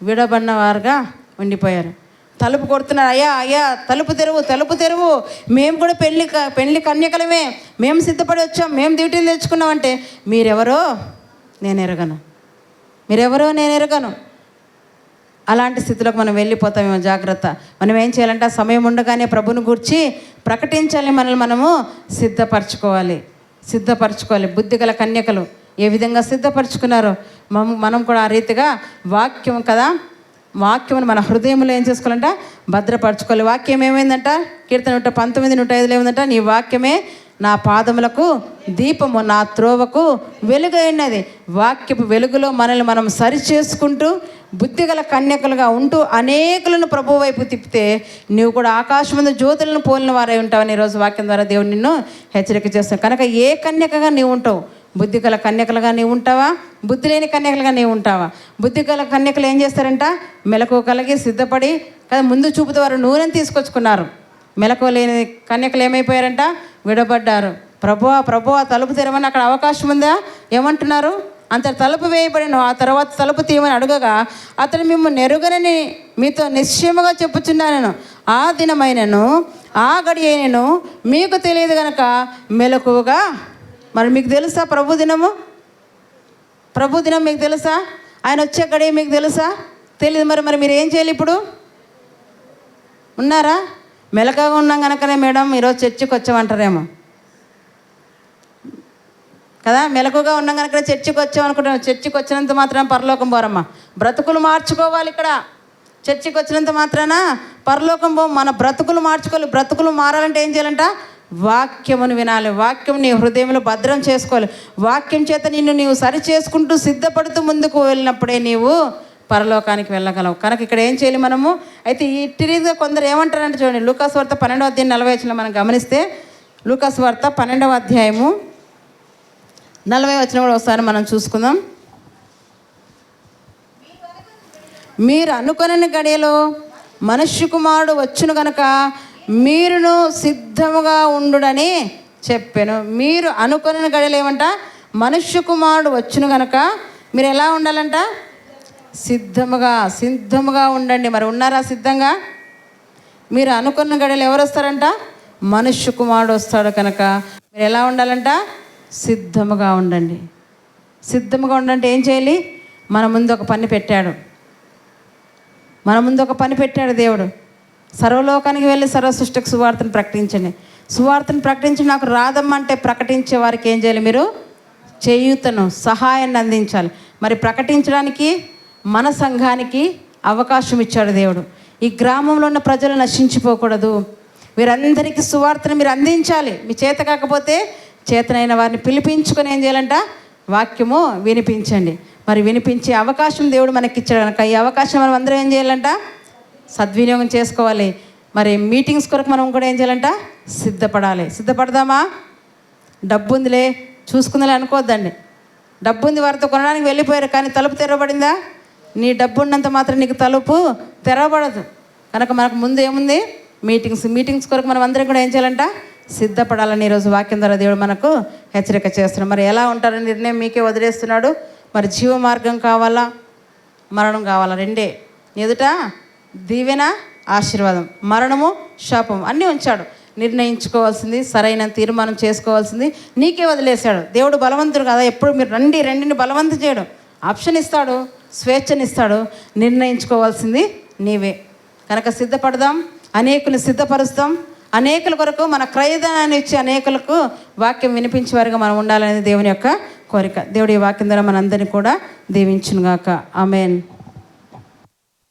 విడబడిన వారుగా ఉండిపోయారు. తలుపు కొడుతున్నారు. అయ్యా అయ్యా తలుపు తెరువు, తలుపు తెరువు, మేము కూడా పెళ్లి కన్యకలమే, మేము సిద్ధపడి వచ్చాం, మేము డ్యూటీలు తెచ్చుకున్నామంటే, మీరెవరో నేను ఎరగను, మీరెవరో నేను ఎరగను. అలాంటి స్థితిలోకి మనం వెళ్ళిపోతామేమో. జాగ్రత్త. మనం ఏం చేయాలంటే ఆ సమయం ఉండగానే ప్రభుని గురించి ప్రకటించాలి. మనల్ని మనము సిద్ధపరచుకోవాలి. బుద్ధిగల కన్యకలు ఏ విధంగా సిద్ధపరచుకున్నారో మనం కూడా ఆ రీతిగా వాక్యం కదా, వాక్యమును మన హృదయంలో ఏం చేసుకోవాలంట? భద్రపరచుకోవాలి. వాక్యం ఏమైందంట? కీర్తన 19:105 ఏమైందంట? నీ వాక్యమే నా పాదములకు దీపము, నా త్రోవకు వెలుగైనది. వాక్యపు వెలుగులో మనల్ని మనం సరి చేసుకుంటూ బుద్ధిగల కన్యకలుగా ఉంటూ అనేకులను ప్రభు వైపు తిప్పితే నువ్వు కూడా ఆకాశమందు జ్యోతులను పోలిన వారై ఉంటావని ఈరోజు వాక్యం ద్వారా దేవుడు నిన్ను హెచ్చరిక చేస్తావు. కనుక ఏ కన్యకగా నీవు ఉంటావు? బుద్ధిగల కన్యకలుగా నీవు ఉంటావా? బుద్ధి లేని కన్యకలుగా నీవు ఉంటావా? బుద్ధిగల కన్యకలు ఏం చేస్తారంట? మెలకువ కలిగి సిద్ధపడి కదా ముందు చూపుతూ వారు నూనెను తీసుకొచ్చుకున్నారు. మెలకువ లేని కన్యకలు ఏమైపోయారంట? విడబడ్డారు. ప్రభువా తలుపు తెరవని అక్కడ అవకాశం ఉందా? ఏమంటున్నారు? అంత తలుపు వేయబడిన ఆ తర్వాత తలుపు తీయమని అడగగా అతను, మిమ్మల్ని ఎరుగనని మీతో నిశ్చయముగా చెప్పుచున్నాను, ఆ దినమైనను ఆ గడి అయినను మీకు తెలియదు కనుక మెలకువగా. మరి మీకు తెలుసా ప్రభు దినం మీకు తెలుసా? ఆయన వచ్చే గడి మీకు తెలుసా? తెలియదు. మరి మీరు ఏం చేయాలి? ఇప్పుడు ఉన్నారా? మెలకువగా ఉన్నాం కనుకనే మేడం ఈరోజు చర్చికి వచ్చామంటారేమో కదా. మెలకుగా ఉన్నాం కనుక చర్చికి వచ్చామనుకుంటున్నాం. చర్చికి వచ్చినంత మాత్రాన పరలోకం పోరమ్మా. బ్రతుకులు మార్చుకోవాలి. ఇక్కడ చర్చికి వచ్చినంత మాత్రాన పరలోకం పో. మన బ్రతుకులు మార్చుకోవాలి. బ్రతుకులు మారాలంటే ఏం చేయాలంట? వాక్యమును వినాలి. వాక్యం నీ హృదయంలో భద్రం చేసుకోవాలి. వాక్యం చేత నీవు సరి చేసుకుంటూ సిద్ధపడుతూ ముందుకు వెళ్ళినప్పుడే నీవు పరలోకానికి వెళ్ళగలవు. కనుక ఇక్కడ ఏం చేయాలి మనము? అయితే ఇట్టి రీతిగా కొందరు ఏమంటారంటే చూడండి, లూకాసు వార్త 12వ అధ్యాయం 40 మనం గమనిస్తే, లూకాసు వార్త 12వ అధ్యాయము 40 కూడా ఒకసారి మనం చూసుకుందాం. మీరు అనుకొనని గడియలో మనుష్య కుమారుడు వచ్చును గనక మీరును సిద్ధముగా ఉండుడని చెప్పాను. మీరు అనుకున్న గడియలు ఏమంట, మనుష్య కుమారుడు వచ్చును గనక మీరు ఎలా ఉండాలంట, సిద్ధముగా ఉండండి. మరి ఉన్నారా సిద్ధంగా? మీరు అనుకున్న గడియలు ఎవరు వస్తారంట, మనుష్య కుమారుడు వస్తాడు కనుక మీరు ఎలా ఉండాలంట, సిద్ధముగా ఉండండి. సిద్ధముగా ఉండంటే ఏం చేయాలి? మన ముందు ఒక పని పెట్టాడు దేవుడు. సర్వలోకానికి వెళ్ళి సర్వ సృష్టికి సువార్తను ప్రకటించండి. సువార్తను ప్రకటించి నాకు రాదమ్మంటే ప్రకటించే వారికి ఏం చేయాలి? మీరు చేయూతను, సహాయాన్ని అందించాలి. మరి ప్రకటించడానికి మన సంఘానికి అవకాశం ఇచ్చాడు దేవుడు. ఈ గ్రామంలో ఉన్న ప్రజలు నశించిపోకూడదు. వీరందరికీ సువార్తను మీరు అందించాలి. మీ చేత కాకపోతే చేతనైన వారిని పిలిపించుకొని ఏం చేయాలంట, వాక్యము వినిపించండి. మరి వినిపించే అవకాశం దేవుడు మనకి ఇచ్చాడు కనుక ఈ అవకాశం మనం అందరం ఏం చేయాలంట, సద్వినియోగం చేసుకోవాలి. మరి మీటింగ్స్ కొరకు మనం కూడా ఏం చేయాలంట, సిద్ధపడదామా? డబ్బు ఉందిలే చూసుకుందిలే అనుకోవద్దండి. డబ్బు ఉంది, వారితో కొనడానికి వెళ్ళిపోయారు, కానీ తలుపు తెరవబడిందా? నీ డబ్బు ఉన్నంత మాత్రం నీకు తలుపు తెరవబడదు. కనుక మనకు ముందు ఏముంది, మీటింగ్స్ కొరకు మనం అందరం కూడా ఏం చేయాలంట, సిద్ధపడాలని ఈరోజు వాక్యం ద్వారా దేవుడు మనకు హెచ్చరిక చేస్తున్నాడు. మరి ఎలా ఉంటారని నిర్ణయం మీకే వదిలేస్తున్నాడు. మరి జీవ మార్గం కావాలా, మరణం కావాలా? రెండే. ఎదుట దీవెన, ఆశీర్వాదం, మరణము, శాపం అన్నీ ఉంచాడు. నిర్ణయించుకోవాల్సింది, సరైన తీర్మానం చేసుకోవాల్సింది నీకే వదిలేశాడు. దేవుడు బలవంతుడు కదా, ఎప్పుడు మీరు రెండిని బలవంతం చేయడం, ఆప్షన్ ఇస్తాడు, స్వేచ్ఛనిస్తాడు. నిర్ణయించుకోవాల్సింది నీవే. కనుక సిద్ధపడదాం, అనేకులు సిద్ధపరుస్తాం. అనేకుల కొరకు మన క్రయధనాన్ని ఇచ్చి అనేకులకు వాక్యం వినిపించేవారుగా మనం ఉండాలనేది దేవుని యొక్క కోరిక. దేవుడి వాక్యం ద్వారా మనందరినీ కూడా దీవించునుగాక. ఆమేన్.